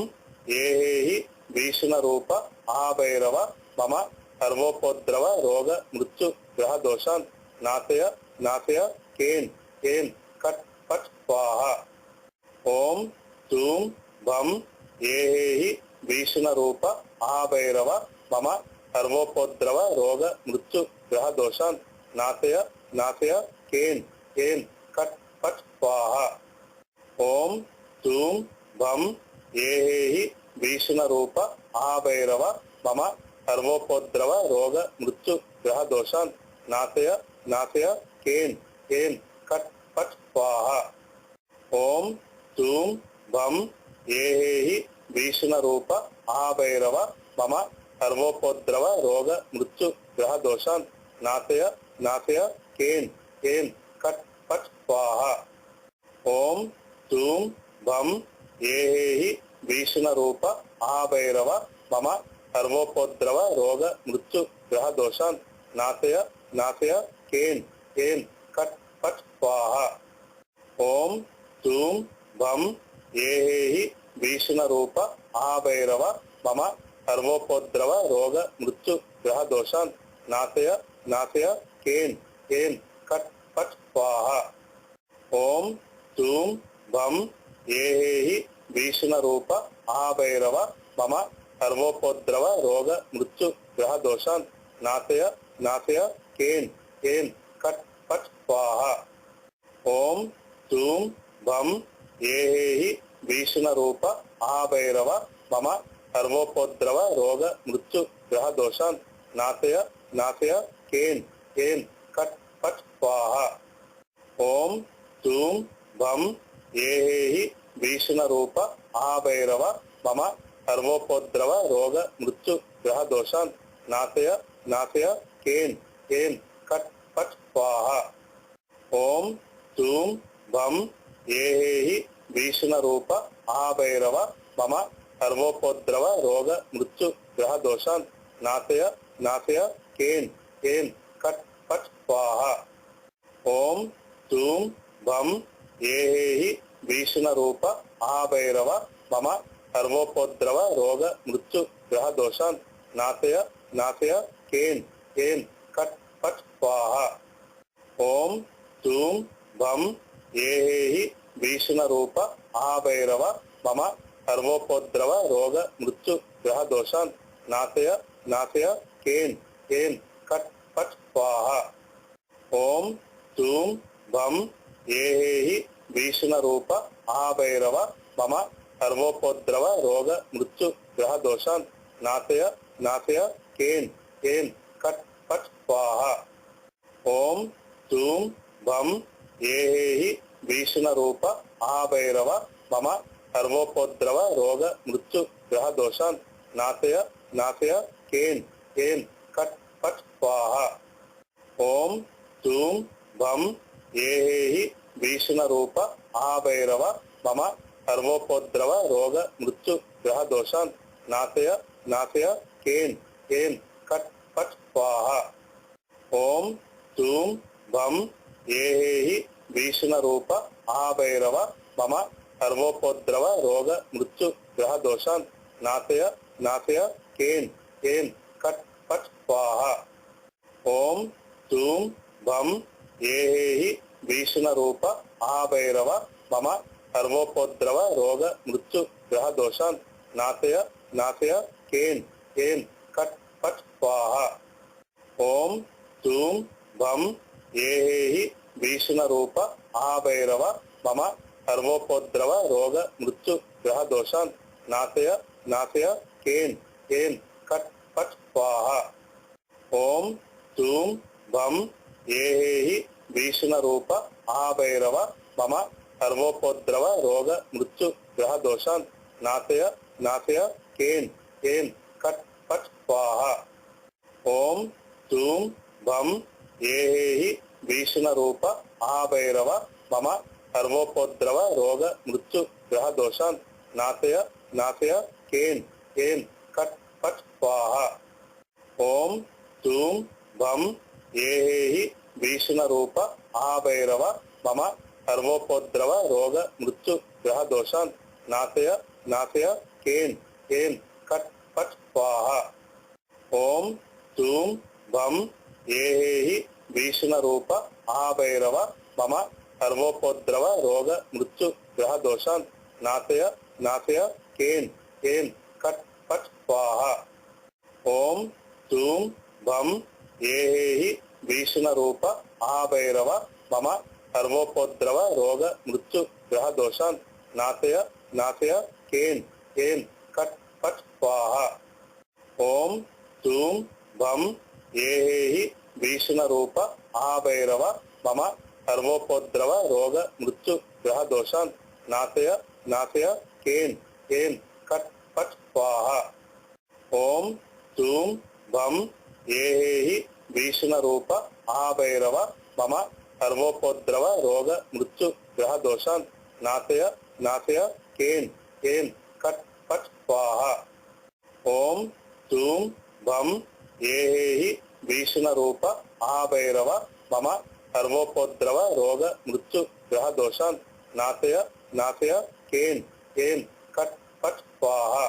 ఏహేహి భీషణ రూప మహాభైరవ మమ సర్వోపద్రవ రోగ మృత్యు గ్రహ దోషాన్ నాశయ నాశయ కేన్ కేన్ కట్ పట్ స్వాహ. ఓం జూం భం ఏహేహి భీషణ రూప మహాభైరవ మమ సర్వోపద్రవ రోగ మృత్యు గ్రహ దోషాన్ నాశయ నాశయ కేన్ కేన్ కట్ పట్ స్వాహ. ఓం జూం భం ఏహేహి భీషణ రూప మహాభైరవ మమ సర్వోపద్రవ రోగ మృత్యు గ్రహ దోషాన్ నాశయ నాశయ కేన్ కేన్ కట్ పట్ స్వాహ. ఓం జూం భం ఏహేహి భీషణ రూప మహాభైరవ మమ సర్వోపద్రవ రోగ మృత్యు గ్రహ దోషాన్ నాశయ నాశయ కేన్ కేన్ కట్ పట్ స్వాహ. ఓం జూం భం ఏహేహి భీషణ రూప మహాభైరవ మమ సర్వోపద్రవ రోగ మృత్యు గ్రహ దోషాన్ నాశయ నాశయ కేన్ కేన్ కట్ పట్ స్వాహ. ఓం జూం భం ఏహేహి భీషణ రూప మహాభైరవ మమ సర్వోపద్రవ రోగ మృత్యు గ్రహ దోషాన్ నాశయ నాశయ కేన్ కేన్ కట్ పట్ స్వాహ. ఓం జూం భం ఏహేహి భీషణ రూప మహాభైరవ మమ సర్వోపద్రవ రోగ మృత్యు గ్రహ దోషాన్ నాశయ నాశయ కేన్ కేన్ కట్ పట్ స్వాహ. ఓం జూం భం ఏహేహి భీషణ రూప మహాభైరవ మమ సర్వోపద్రవ రోగ మృత్యు గ్రహ దోషాన్ नाशय नाशय केन केन कट पट स्वाहा। ओम जूम भम ये भीषण रूप महाभैरव मम सर्वोपद्रव रोग मृत्यु ग्रह दोषान् नाशय नाशय केन केन कट पट स्वाहा। ओम जूम भम ये भीषण रूप महाभैरव मम सर्वोपद्रव रोग मृत्यु ग्रह दोषान् नाशय नाशय केन केन कट पट स्वाहा। ओम जूम भम ये भीषण रूप महाभैरव मम सर्वोपद्रव रोग मृत्यु ग्रह दोषान् नाशय नाशय केन केन कट पट स्वाहा। ओम जूम भम ये भीषण रूप महाभैरव मम सर्वोपद्रव रोग मृत्यु ग्रह दोषान् नाशय नाशय केन केन कट पट स्वाहा। ओम जूम भम ये भीषण रूप महाभैरव मम सर्वोपद्रव रोग मृत्यु ग्रह दोषान् नाशय नाशय केन केन कट पट स्वाहा। ओम जूम भम ये भीषण रूप महाभैरव मम सर्वोपद्रव रोग मृत्यु ग्रह दोषान् नाशय नाशय केन केन कट पट स्वाहा। ओम जूम भम ये भीषण रूप महाभैरव मम सर्वोपद्रव रोग मृत्यु ग्रह दोषान् नाशय नाशय केन केन कट पट स्वाहा। ओम जूम भम ये भीषण रूप महाभैरव मम सर्वोपद्रव रोग मृत्यु ग्रह दोषान् नाशय नाशय केन केन कट पट स्वाहा। ओम जूम भम ये भीषण रूप महाभैरव मम सर्वोपद्रव रोग मृत्यु ग्रह दोषान् नाशय नाशय केन केन कट पट स्वाहा। ओम जूम भम ये भीषण रूप महाभैरव मम सर्वोपद्रव रोग मृत्यु ग्रह दोषान् नाशय नाशय केन केन कट पट स्वाहा। ओम जूम भम ये भीषण रूप महाभैरव मम सर्वोपद्रव रोग मृत्यु ग्रह दोषान् नाशय नाशय केन केन कट पट स्वाहा। ओम जूम भम ये भीषण रूप महाभैरव मम सर्वोपद्रव रोग मृत्यु ग्रह दोषान् नाशय नाशय केन केन कट पट स्वाहा। ओम जूम भम ये भीषण रूप महाभैरव मम सर्वोपद्रव रोग मृत्यु ग्रह दोषान् नाशय नाशय केन केन कट पट स्वाहा। ओम जूम भम ये भीषण रूप महाभैरव मम सर्वोपद्रव रोग मृत्यु ग्रह दोषान् नाशय नाशय केन केन कट पट स्वाहा। ओम जूम भम ये भीषण रूप महाभैरव मम सर्वोपद्रव रोग मृत्यु ग्रह दोषान् नाशय नाशय केन केन कट पट स्वाहा। ओम जूम भम ये भीषण रूप महाभैरव मम सर्वोपद्रव रोग मृत्यु ग्रह दोषान् नाशय नाशय केन केन कट पट स्वाहा। ओम जूम भम ये भीषण रूप महाभैरव मम सर्वोपद्रव रोग मृत्यु ग्रह दोषान् नाशय नाशय केन केन कट पट स्वाहा। ओम जूम भम ये भीषण रूप महाभैरव मम सर्वोपद्रव रोग मृत्यु ग्रह दोषान् नाशय नाशय केन केन कट पट स्वाहा।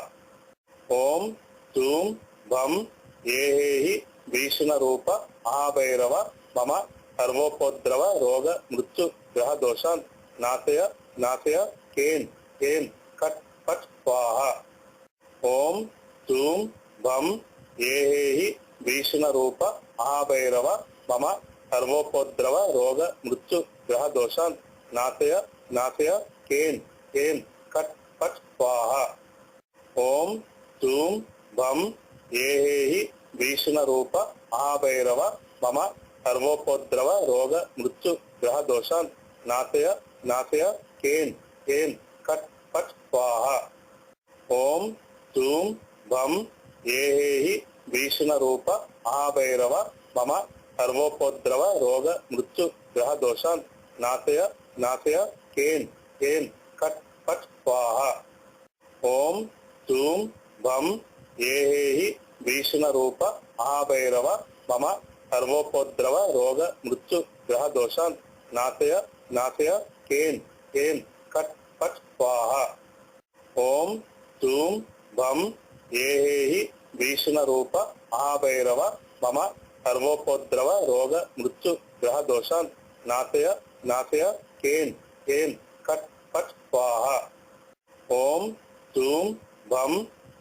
ओम जूम भम ये भीषण रूप महाभैरव मम सर्वोपद्रव रोग मृत्यु ग्रह दोषान् नाशय नाशय केन केन कट पट स्वाहा। ओम जूम भम ये भीषण रूप महाभैरव मम सर्वोपद्रव रोग मृत्यु ग्रह दोषान् नाशय नाशय केन केन कट पट स्वाहा। ओम जूम भम ये भीषण रूप महाभैरव मम सर्वोपद्रव रोग मृत्यु ग्रह दोषान् नाशय नाशय केन केन कट पट स्वाहा। ओम धूम भम ये भीषण रूप महाभैरव मम सर्वोपद्रव रोग मृत्यु ग्रह दोषान् नाशय नाशय केन केन कट पट स्वाहा। ओम धूम भम ये भीषण रूप महाभैरव मम सर्वोपद्रव रोग मृत्यु ग्रह दोषान् नाशय नाशय केन केन कट पट स्वाहा। ओम धूम भम ये भीषण रूप महाभैरव मम सर्वोपद्रव रोग मृत्यु ग्रह दोषान् नाशय नाशय केन केन कट पट स्वाहा। ओम धूम भम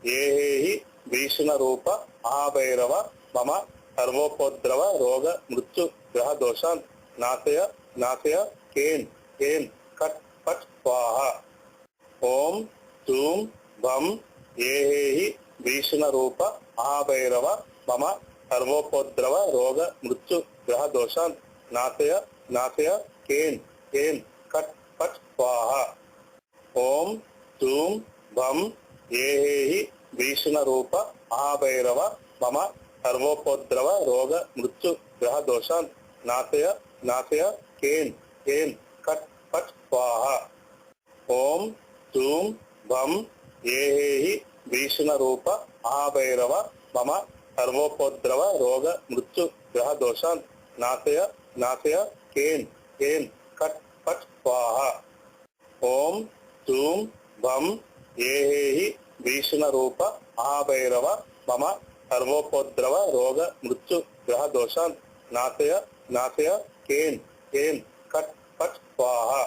ये भीषण रूप महाभैरव मम सर्वोपद्रव रोग मृत्यु ग्रह दोषान् नाशय नाशय केन केन कट पट स्वाहा। ओम धूम भम ये भीषण रूप महाभैरव मम सर्वोपद्रव रोग मृत्यु ग्रह दोषान् नाशय नाशय केन केन कट पट स्वाहा। ओम धूम भम ये भीषण रूप महाभैरव मम सर्वोपद्रव रोग मृत्यु ग्रह दोषान् नाशय नाशय केन केन कट पट स्वाहा। ओम धूम भम ये भीषण रूप महाभैरव मम सर्वोपद्रव रोग मृत्यु ग्रह दोषान् नाशय नाशय केन केन कट पट स्वाहा। ओम धूम भम ये भीषण रूप महाभैरव मम सर्वोपद्रव रोग मृत्यु ग्रह दोषान् नाशय नाशय केन केन कट पट स्वाहा।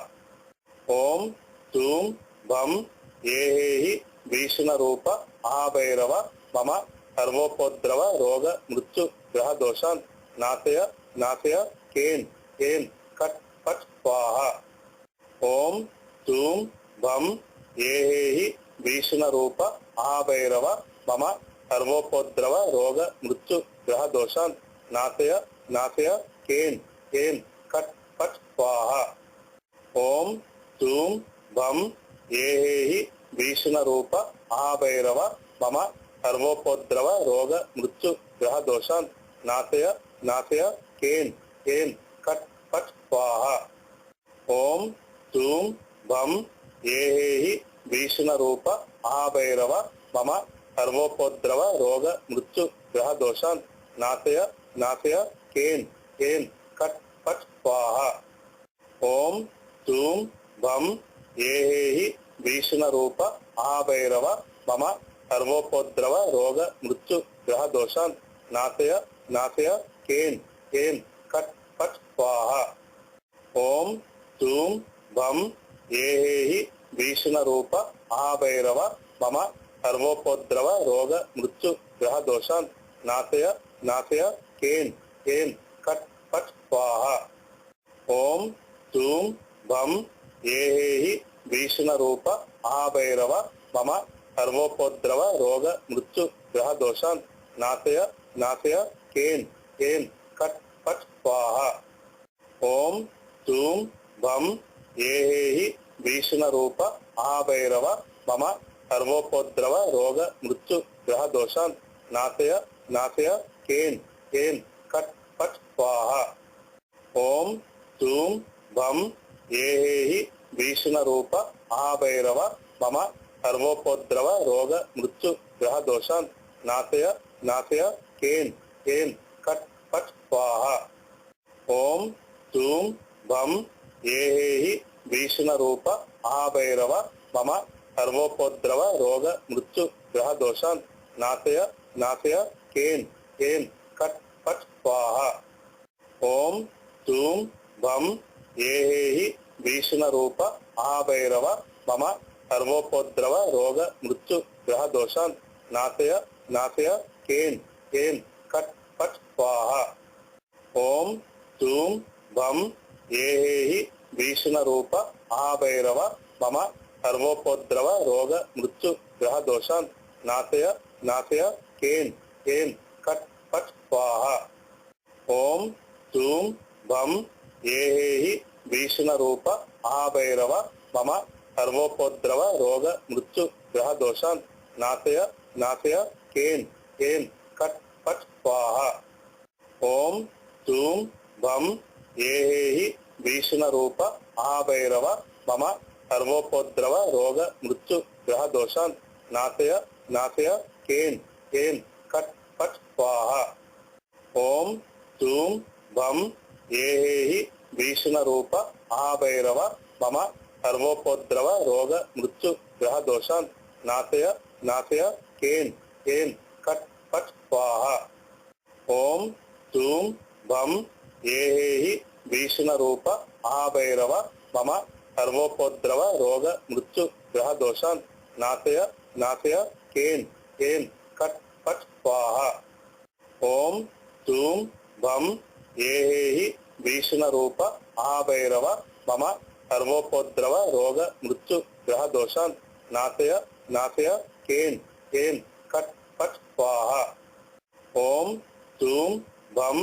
ओम धूम भम ये भीषण रूप महाभैरव मम सर्वोपद्रव रोग मृत्यु ग्रह दोषान् नाशय नाशय केन केन कट पट स्वाहा। ओम धूम भम ये भीषण रूप महाभैरव मम सर्वोपद्रव रोग मृत्यु ग्रह दोषान् नाशय नाशय केन केन कट पट स्वाहा। ओम धूम भम ये भीषण रूप महाभैरव मम सर्वोपद्रव रोग मृत्यु ग्रह दोषान् नाशय नाशय केन केन कट पट स्वाहा। ओम धूम भम ये भीषण रूप महाभैरव मम सर्वोपद्रव रोग मृत्यु ग्रह दोषान् नाशय नाशय केन केन कट पट स्वाहा। ओम धूम भम ये भीषण रूप महाभैरव मम सर्वोपद्रव रोग मृत्यु ग्रह दोषान् नाशय नाशय केन केन कट पट स्वाहा। ओम धूम भम ये भीषण रूप महाभैरव मम सर्वोपद्रव रोग मृत्यु ग्रह दोषान् नाशय नाशय केन केन कट पट स्वाहा। ओम धूम भम ये भीषण रूप महाभैरव मम सर्वोपद्रव रोग मृत्यु ग्रह दोषान् नाशय नाशय केन केन कट पट स्वाहा। ओम धूम भम ये भीषण रूप महाभैरव मम सर्वोपद्रव रोग मृत्यु ग्रह दोषान् नाशय नाशय केन केन कट पट स्वाहा। ओम धूम भम ये भीषण रूप महाभैरव मम सर्वोपद्रव रोग मृत्यु ग्रह दोषान् नाशय नाशय केन केन कट पट स्वाहा। ओम धूम भम ये भीषण रूप महाभैरव मम सर्वोपद्रव रोग मृत्यु ग्रह दोषान् नाशय नाशय केन केन कट पट स्वाहा। ओम धूम भम ये भीषण रूप महाभैरव मम सर्वोपद्रव रोग मृत्यु ग्रह दोषान् नाशय नाशय केन केन कट पट स्वाहा। ओम धूम भम ये भीषण रूप महाभैरव मम सर्वोपद्रव रोग मृत्यु ग्रह दोषान् नाशय नाशय केन केन कट स्वाहा ओम जूम भम ఏహేహి భీషణ రూప మహాభైరవ మమ సర్వోపద్రవ రోగ మృత్యు గ్రహ దోషాన్ నాశయ నాశయ కేన్ కేన్ కట్ పట్ స్వాహ ఓం జూం భం ఏహేహి భీషణ రూప మహాభైరవ మమ సర్వోపద్రవ రోగ మృత్యు గ్రహ దోషాన్ నాశయ నాశయ కేన్ కేన్ కట్ పట్ స్వాహ ఓం జూం భం ఏహేహి భీషణ రూప మహాభైరవ మమ సర్వోపద్రవ రోగ మృత్యు గ్రహ దోషాన్ నాశయ నాశయ కేన్ కేన్ కట్ పట్ స్వాహ ఓం జూం భం ఏహేహి భీషణ రూప మహాభైరవ మమ సర్వోపద్రవ రోగ మృత్యు గ్రహ దోషాన్ నాశయ నాశయ కేన్ కేన్ కట్ పట్ స్వాహ ఓం జూం భం ఏహేహి భీషణ రూప మహాభైరవ మమ సర్వోపద్రవ రోగ మృత్యు గ్రహ దోషాన్ నాశయ నాశయ కేన్ కేన్ కట్ పట్ స్వాహ ఓం జూం భం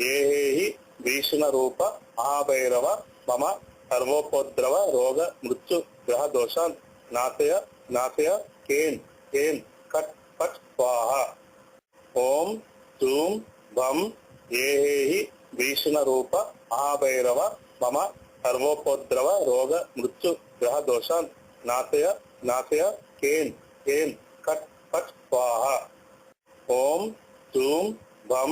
ఏహేహి భీషణ రూప మహాభైరవ మమ సర్వోపద్రవ రోగ మృత్యు గ్రహ దోషాన్ నాశయ నాశయ కేన్ కేన్ కట్ పట్ స్వాహ ఓం జూం భం ఏహేహి భీషణ రూప మహాభైరవ మమ సర్వోపద్రవ రోగ మృత్యు గ్రహ దోషాన్ నాశయ నాశయ కేన్ కేన్ కట్ పట్ స్వాహ ఓం జూం భం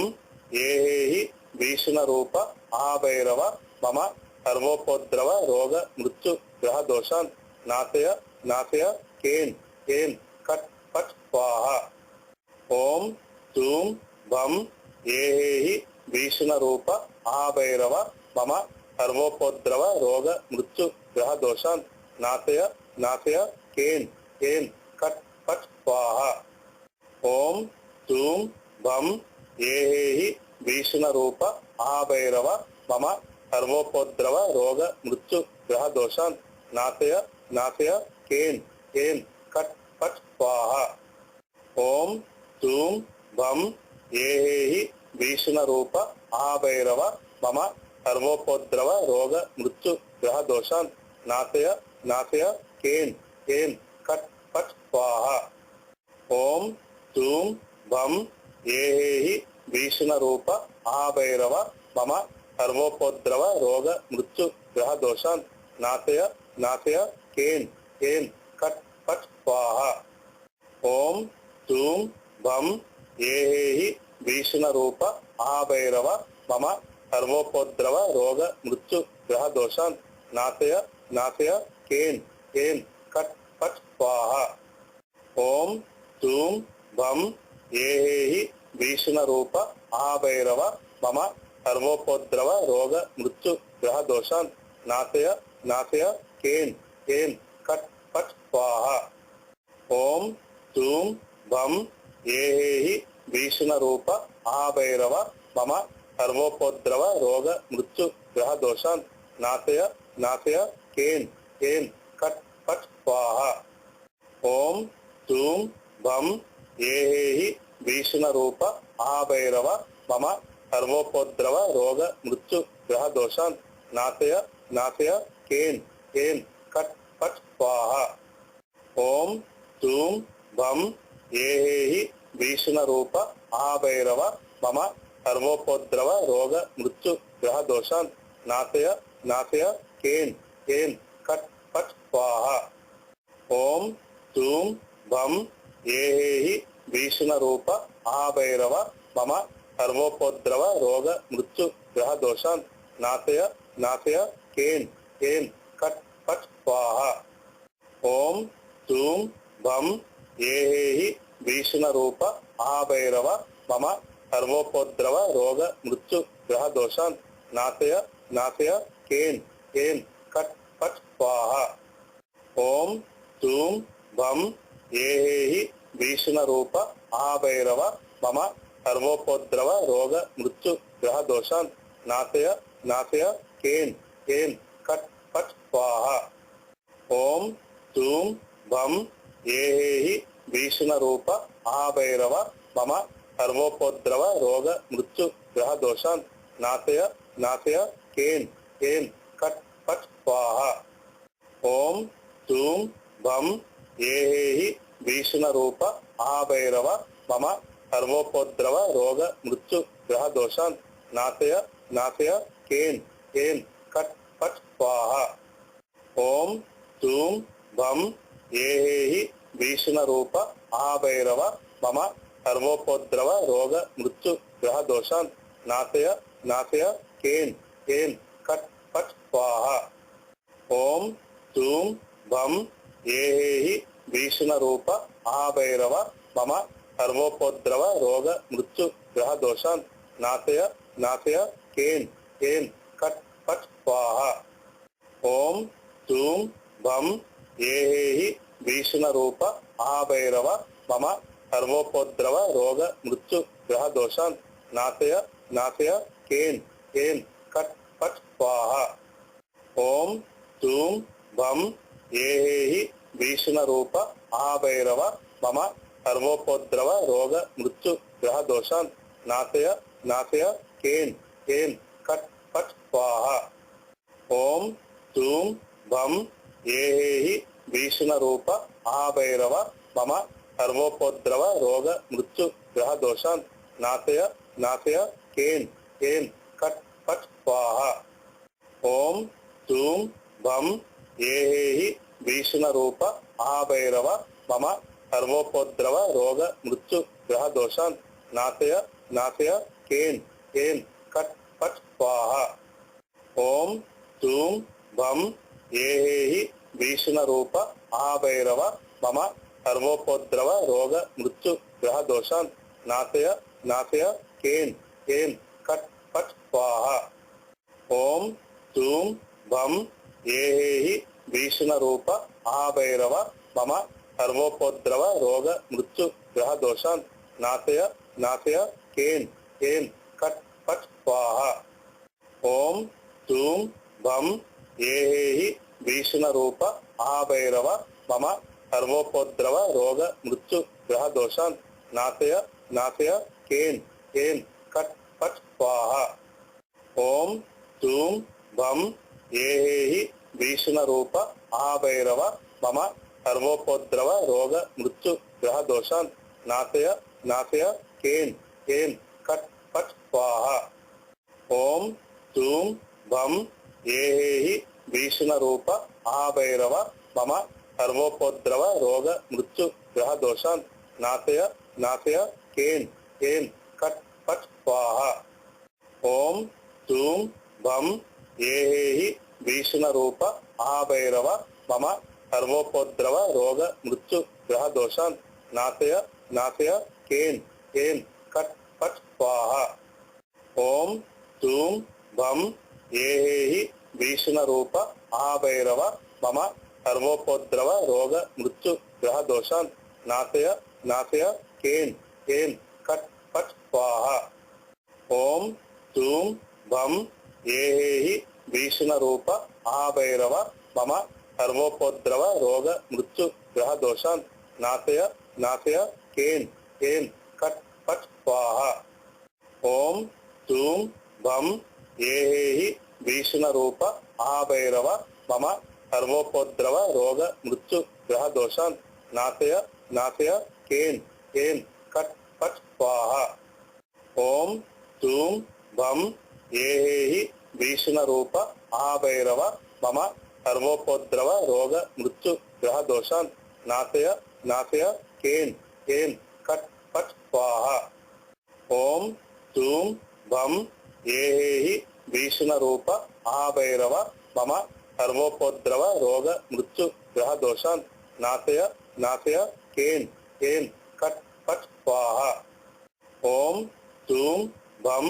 ఏహేహి భీషణ రూప మహాభైరవ మమ సర్వోపద్రవ రోగ మృత్యు గ్రహ దోషాన్ నాశయ నాశయ కేన్ కేన్ కట్ పట్ స్వాహ ఓం జూం భం ఏహేహి భీషణ రూప మహాభైరవ మమ సర్వోపద్రవ రోగ మృత్యు గ్రహ దోషాన్ నాశయ నాశయ కేన్ కేన్ కట్ పట్ స్వాహ ఓం జూం భం ఏహేహి భీషణ రూప మహాభైరవ మమ సర్వోపద్రవ రోగ మృత్యు గ్రహ దోషాన్ నాశయ నాశయ కేన్ కేన్ కట్ పట్ స్వాహ ఓం జూం భం ఏహేహి భీషణ రూప మహాభైరవ మమ సర్వోపద్రవ రోగ మృత్యు గ్రహ దోషాన్ నాశయ నాశయ కేన్ కేన్ కట్ పట్ స్వాహ ఓం జూం భం ఏహేహి భీషణ రూప మహాభైరవ మమ సర్వోపద్రవ రోగ మృత్యు గ్రహ దోషాన్ నాశయ నాశయ కేన్ కేన్ కట్ పట్ స్వాహ ఓం జూం భం ఏహేహి భీషణ రూప మహాభైరవ మమ సర్వోపద్రవ రోగ మృత్యు గ్రహ దోషాన్ నాశయ నాశయ కేన్ కేన్ కట్ పట్ స్వాహ ఓం జూం భం ఏహేహి భీషణ రూప మహాభైరవ మమ సర్వోపద్రవ రోగ మృత్యు గ్రహ దోషాన్ నాశయ నాశయ కేన్ కేన్ కట్ పట్ స్వాహ ఓం జూం భం ఏహేహి భీషణ రూప మహాభైరవ మమ సర్వోపద్రవ రోగ మృత్యు గ్రహ దోషాన్ నాశయ నాశయ కేన్ కేన్ కట్ పట్ స్వాహ ఓం జూం భం ఏహేహి భీషణ రూప మహాభైరవ మమ సర్వోపద్రవ రోగ మృత్యు గ్రహ దోషాన్ నాశయ నాశయ కేన్ కేన్ కట్ పట్ స్వాహ ఓం జూం భం ఏహేహి భీషణ రూప మహాభైరవ మమ సర్వోపద్రవ రోగ మృత్యు గ్రహ దోషాన్ నాశయ నాశయ కేన్ కేన్ కట్ పట్ స్వాహ ఓం జూం భం ఏహేహి భీషణ రూప మహాభైరవ మమ సర్వోపద్రవ రోగ మృత్యు గ్రహ దోషాన్ నాశయ నాశయ కేన్ కేన్ కట్ పట్ స్వాహ ఓం జూం భం ఏహేహి భీషణ రూప మహాభైరవ మమ సర్వోపద్రవ రోగ మృత్యు గ్రహ దోషాన్ నాశయ నాశయ కేన్ కేన్ కట్ పట్ స్వాహ ఓం జూం భం ఏహేహి భీషణ రూప మహాభైరవ మమ సర్వోపద్రవ రోగ మృత్యు గ్రహ దోషాన్ నాశయ నాశయ కేన్ కేన్ కట్ పట్ స్వాహ ఓం జూం భం ఏహేహి భీషణ రూప మహాభైరవ మమ सर्वोपद्रव रोग मृत्यु ग्रह दोषान् नाशय नाशय केन केन कट पट स्वाहा। ओम धूम भम ये भीषण रूप महाभैरव मम सर्वोपद्रव रोग मृत्यु ग्रह दोषान् नाशय नाशय केन केन कट पट स्वाहा। ओम धूम भम ये भीषण रूप महाभैरव मम सर्वोपद्रव रोग मृत्यु ग्रह दोषान् नाशय नाशय केन केन कट पट स्वाहा। ओम धूम भम ये भीषण रूप महाभैरव मम सर्वोपद्रव रोग मृत्यु ग्रह दोषान् नाशय नाशय केन केन कट पट स्वाहा। ओम धूम भम ये भीषण रूप महाभैरव मम सर्वोपद्रव रोग मृत्यु ग्रह दोषान् नाशय नाशय केन केन कट पट स्वाहा। ओम धूम भम ये भीषण रूप महाभैरव मम सर्वोपद्रव रोग मृत्यु ग्रह दोषान् नाशय नाशय केन केन कट पट स्वाहा। ओम धूम भम ये भीषण रूप महाभैरव मम सर्वोपद्रव रोग मृत्यु ग्रह दोषान् नाशय नाशय केन केन कट पट स्वाहा। ओम धूम भम ये भीषण रूप महाभैरव मम सर्वोपद्रव रोग मृत्यु ग्रह दोषान् नाशय नाशय केन केन कट पट स्वाहा। ओम धूम भम ये भीषण रूप महाभैरव मम सर्वोपद्रव रोग मृत्यु ग्रह दोषान् नाशय नाशय केन केन कट पट स्वाहा। ओम धूम भम ये भीषण रूप महाभैरव मम सर्वोपद्रव रोग मृत्यु ग्रह दोषान् नाशय नाशय केन केन कट पट स्वाहा। ओम धूम भम ये भीषण रूप महाभैरव मम सर्वोपद्रव रोग मृत्यु ग्रह दोषान् नाशय नाशय केन केन कट पट स्वाहा। ओम धूम भम ये भीषण रूप महाभैरव मम सर्वोपद्रव रोग मृत्यु ग्रह दोषान् नाशय नाशय केन केन कट पट स्वाहा। ओम धूम भम ये भीषण रूप महाभैरव मम सर्वोपद्रव रोग मृत्यु ग्रह दोषान् नाशय नाशय केन केन कट पट स्वाहा। ओम धूम भम ये भीषण रूप महाभैरव मम सर्वोपद्रव रोग मृत्यु ग्रह दोषान् नाशय नाशय केन केन कट पट स्वाहा। ओम धूम भम ये भीषण रूप महाभैरव मम सर्वोपद्रव रोग मृत्यु ग्रह दोषान् नाशय नाशय केन केन कट पट स्वाहा। ओम धूम भम ये भीषण रूप महाभैरव मम सर्वोपद्रव रोग मृत्यु ग्रह दोषान् नाशय नाशय केन केन कट पट स्वाहा। ओम धूम भम ये भीषण रूप महाभैरव मम सर्वोपद्रव रोग मृत्यु ग्रह दोषान् नाशय नाशय केन केन कट पट स्वाहा। ओम धूम भम ये भीषण रूप महाभैरव मम सर्वोपद्रव रोग मृत्यु ग्रह दोषान् नाशय नाशय केन केन कट पट स्वाहा। ओम धूम भम ये भीषण रूप महाभैरव मम सर्वोपद्रव रोग मृत्यु ग्रह दोषान् नाशय नाशय केन केन कट पट स्वाहा। ओम धूम भम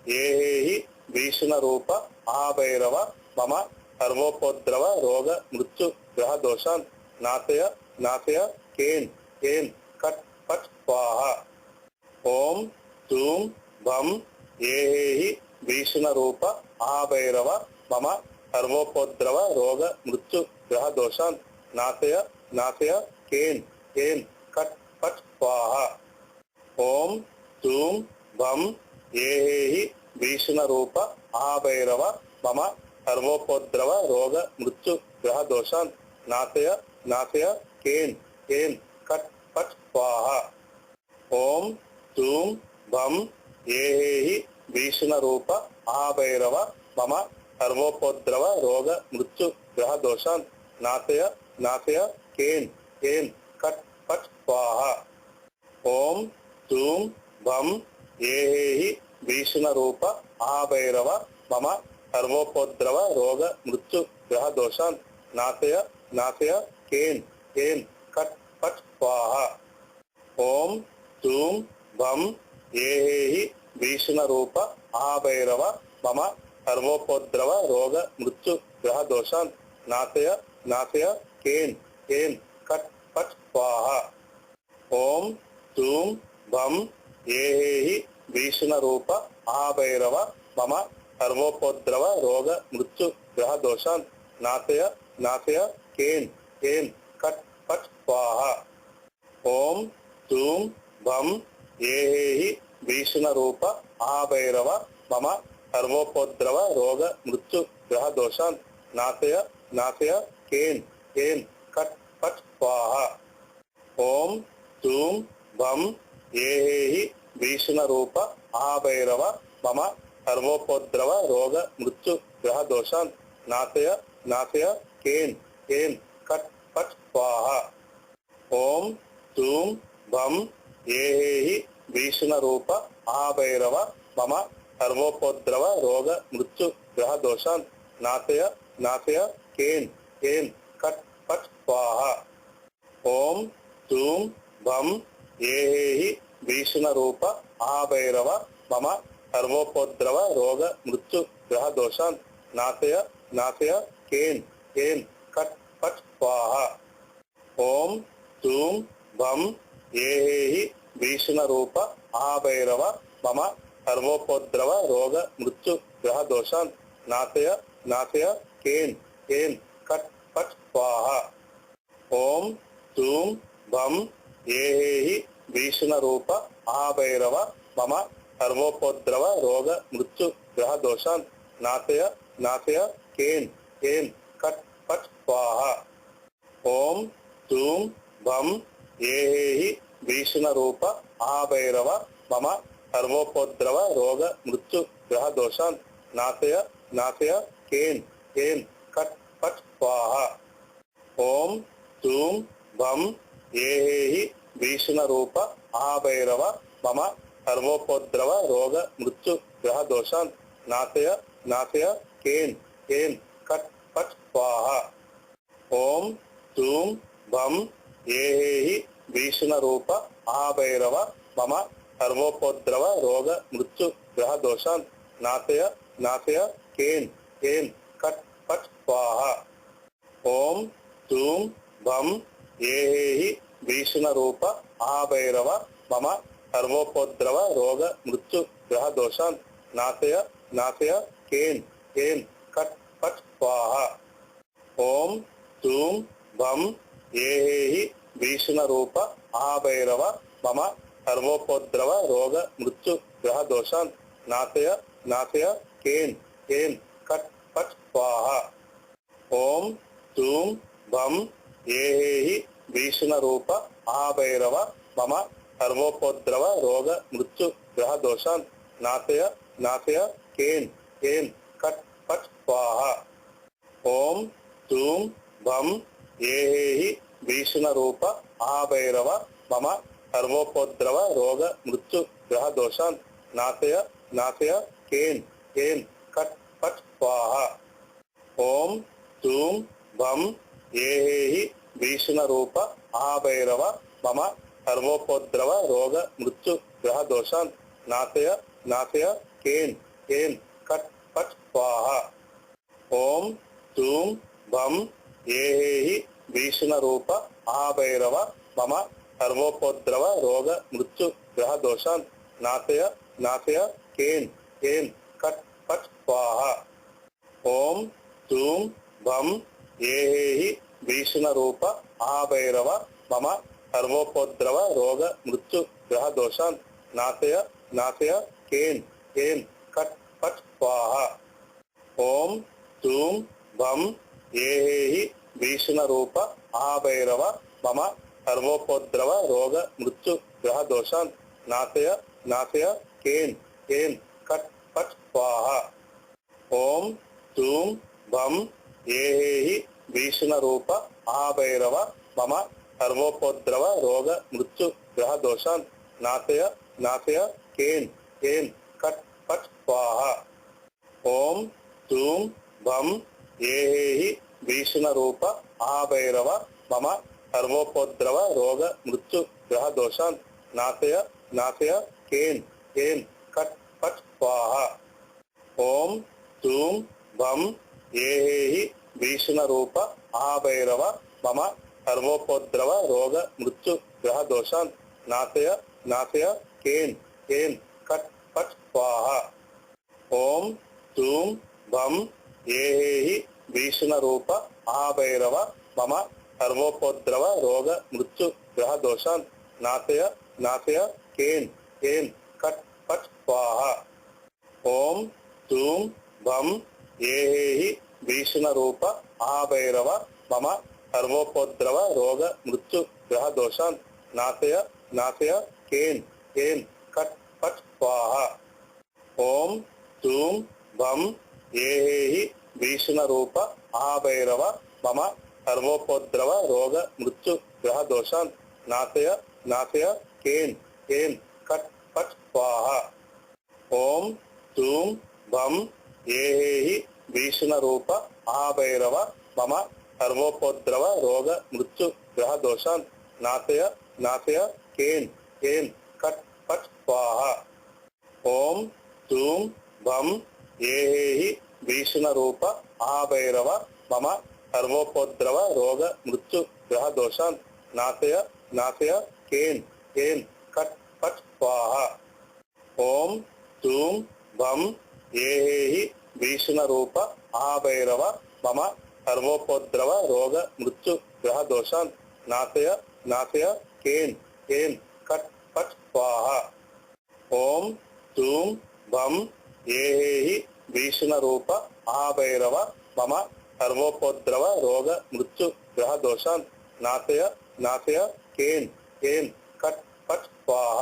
ये भीषण रूप महाभैरव मम सर्वोपद्रव रोग मृत्यु ग्रह दोषान् नाशय नाशय केन केन कट पट स्वाहा। ओम धूम भम ये भीषण रूप महाभैरव मम सर्वोपद्रव रोग मृत्यु ग्रह दोषान् नाशय नाशय केन केन कट पट स्वाहा। ओम జూం భం ఏహేహి భీషణ రూప మహాభైరవ మమ సర్వోపద్రవ రోగ మృత్యు గ్రహ దోషాన్ నాశయ నాశయ కేన్ కేన్ కట్ పట్ స్వాహ. ఓం జూం భం ఏహేహి భీషణ రూప మహాభైరవ మమ సర్వోపద్రవ రోగ మృత్యు గ్రహ దోషాన్ నాశయ నాశయ కేన్ కేన్ కట్ పట్ స్వాహ. ఓం జూం భం ఏహేహి భీషణ రూప మహాభైరవ మమ సర్వోపద్రవ రోగ మృత్యు గ్రహ దోషాన్ నాశయ నాశయ కేన్ కేన్ కట్ పట్ స్వాహ. ఓం జూం భం ఏహేహి భీషణ రూప మహాభైరవ మమ సర్వోపద్రవ రోగ మృత్యు గ్రహ దోషాన్ నాశయ నాశయ కేన్ కేన్ కట్ పట్ స్వాహ. ఓం జూం భం ఏహేహి భీషణ రూప మహాభైరవ మమ సర్వోపద్రవ రోగ మృత్యు గ్రహ దోషాన్ నాశయ నాశయ కేన్ కేన్ కట్ పట్ స్వాహ. ఓం జూం భం ఏహేహి భీషణ రూప మహాభైరవ మమ సర్వోపద్రవ రోగ మృత్యు గ్రహ దోషాన్ నాశయ నాశయ కేన్ కేన్ కట్ పట్ స్వాహ. ఓం జూం భం ఏహేహి భీషణ రూప మహాభైరవ మమ సర్వోపద్రవ రోగ మృత్యు గ్రహ దోషాన్ నాశయ నాశయ కేన్ కేన్ కట్ పట్ స్వాహ. ఓం జూం భం ఏహేహి భీషణ రూప మహాభైరవ మమ సర్వోపద్రవ రోగ మృత్యు గ్రహ దోషాన్ నాశయ నాశయ కేన్ కేన్ కట్ పట్ స్వాహ. ఓం జూం భం ఏహేహి భీషణ రూప మహాభైరవ మమ సర్వోపద్రవ రోగ మృత్యు గ్రహ దోషాన్ నాశయ నాశయ కేన్ కేన్ కట్ పట్ స్వాహ. ఓం జూం భం ఏహేహి భీషణ రూప మహాభైరవ మమ సర్వోపద్రవ రోగ మృత్యు గ్రహ దోషాన్ నాశయ నాశయ కేన్ కేన్ కట్ పట్ స్వాహ. ఓం జూం భం ఏహేహి భీషణ రూప మహాభైరవ మమ సర్వోపద్రవ రోగ మృత్యు గ్రహ దోషాన్ నాశయ నాశయ కేన్ కేన్ కట్ పట్ స్వాహ. ఓం జూం భం ఏహేహి భీషణ రూప మహాభైరవ మమ సర్వోపద్రవ రోగ మృత్యు గ్రహ దోషాన్ నాశయ నాశయ కేన్ కేన్ కట్ పట్ స్వాహ. ఓం జూం భం ఏహేహి భీషణ రూప మహాభైరవ మమ సర్వోపద్రవ రోగ మృత్యు గ్రహ దోషాన్ నాశయ నాశయ కేన్ కేన్ కట్ పట్ స్వాహ. ఓం జూం భం ఏహేహి భీషణ రూప మహాభైరవ మమ సర్వోపద్రవ రోగ మృత్యు గ్రహ దోషాన్ నాశయ నాశయ కేన్ కేన్ కట్ పట్ స్వాహ. ఓం జూం భం ఏహేహి భీషణ రూప మహాభైరవ మమ సర్వోపద్రవ రోగ మృత్యు గ్రహ దోషాన్ నాశయ నాశయ కేన్ కేన్ కట్ పట్ స్వాహ. ఓం జూం భం ఏహేహి భీషణ రూప మహాభైరవ మమ సర్వోపద్రవ రోగ మృత్యు గ్రహ దోషాన్ నాశయ నాశయ కేన్ కేన్ కట్ పట్ స్వాహ. ఓం జూం భం ఏహేహి భీషణ రూప మహాభైరవ మమ సర్వోపద్రవ రోగ మృత్యు గ్రహ దోషాన్ నాశయ నాశయ కేన్ కేన్ కట్ పట్ స్వాహ. ఓం జూం భం ఏహేహి భీషణ రూప మహాభైరవ మమ సర్వోపద్రవ రోగ మృత్యు గ్రహ దోషాన్ నాశయ నాశయ కేన్ కేన్ కట్ పట్ స్వాహ. ఓం జూం భం ఏహేహి భీషణ రూప మహాభైరవ మమ సర్వోపద్రవ రోగ మృత్యు గ్రహ దోషాన్ నాశయ నాశయ కేన్ కేన్ కట్ పట్ స్వాహ. ఓం జూం భం ఏహేహి భీషణ రూప మహాభైరవ మమ సర్వోపద్రవ రోగ మృత్యు గ్రహ దోషాన్ నాశయ నాశయ కేన్ కేన్ కట్ పట్ స్వాహ. ఓం జూం భం ఏహేహి భీషణ రూప మహాభైరవ మమ సర్వోపద్రవ రోగ మృత్యు గ్రహ దోషాన్ नाशय नाशय केन केन कट पट स्वाहा ओम जूम भम ఏహేహి భీషణ రూప మహాభైరవ మమ సర్వోపద్రవ రోగ మృత్యు గ్రహ దోషాన్ నాశయ నాశయ కేన్ కేన్ కట్ పట్ స్వాహ ఓం జూం భం ఏహేహి భీషణ రూప మహాభైరవ మమ సర్వోపద్రవ రోగ మృత్యు గ్రహ దోషాన్ నాశయ నాశయ కేన్ కేన్ కట్ పట్ స్వాహ ఓం జూం భం ఏహేహి భీషణ రూప మహాభైరవ మమ సర్వోపద్రవ రోగ మృత్యు గ్రహ దోషాన్ నాశయ నాశయ కేన్ కేన్ కట్ పట్ స్వాహ ఓం జూం భం ఏహేహి భీషణ రూప మహాభైరవ మమ సర్వోపద్రవ రోగ మృత్యు గ్రహ దోషాన్ నాశయ నాశయ కేన్ కేన్ కట్ పట్ స్వాహ ఓం జూం భం ఏహేహి భీషణ రూప మహాభైరవ మమ సర్వోపద్రవ రోగ మృత్యు గ్రహ దోషాన్ నాశయ నాశయ కేన్ కేన్ కట్ పట్ స్వాహ ఓం జూం భం ఏహేహి భీషణ రూప మహాభైరవ మమ సర్వోపద్రవ రోగ మృత్యు గ్రహ దోషాన్ నాశయ నాశయ కేన్ కేన్ కట్ పట్ స్వాహ ఓం జూం భం ఏహేహి భీషణ రూప మహాభైరవ మమ సర్వోపద్రవ రోగ మృత్యు గ్రహ దోషాన్ నాశయ నాశయ కేన్ కేన్ కట్ పట్ స్వాహ ఓం జూం భం ఏహేహి భీషణ రూప మహాభైరవ మమ సర్వోపద్రవ రోగ మృత్యు గ్రహ దోషాన్ నాశయ నాశయ కేన్ కేన్ కట్ పట్ స్వాహ ఓం జూం భం ఏహేహి భీషణ రూప మహాభైరవ మమ సర్వోపద్రవ రోగ మృత్యు గ్రహ దోషాన్ నాశయ నాశయ కేన్ కేన్ కట్ పట్ స్వాహ ఓం జూం భం ఏహేహి భీషణ రూప మహాభైరవ మమ సర్వోపద్రవ రోగ మృత్యు గ్రహ దోషాన్ నాశయ నాశయ కేన్ కేన్ కట్ పట్ స్వాహ ఓం జూం భం ఏహేహి భీషణ రూప మహాభైరవ మమ సర్వోపద్రవ రోగ మృత్యు గ్రహ దోషాన్ నాశయ నాశయ కేన్ కేన్ కట్ పట్ స్వాహ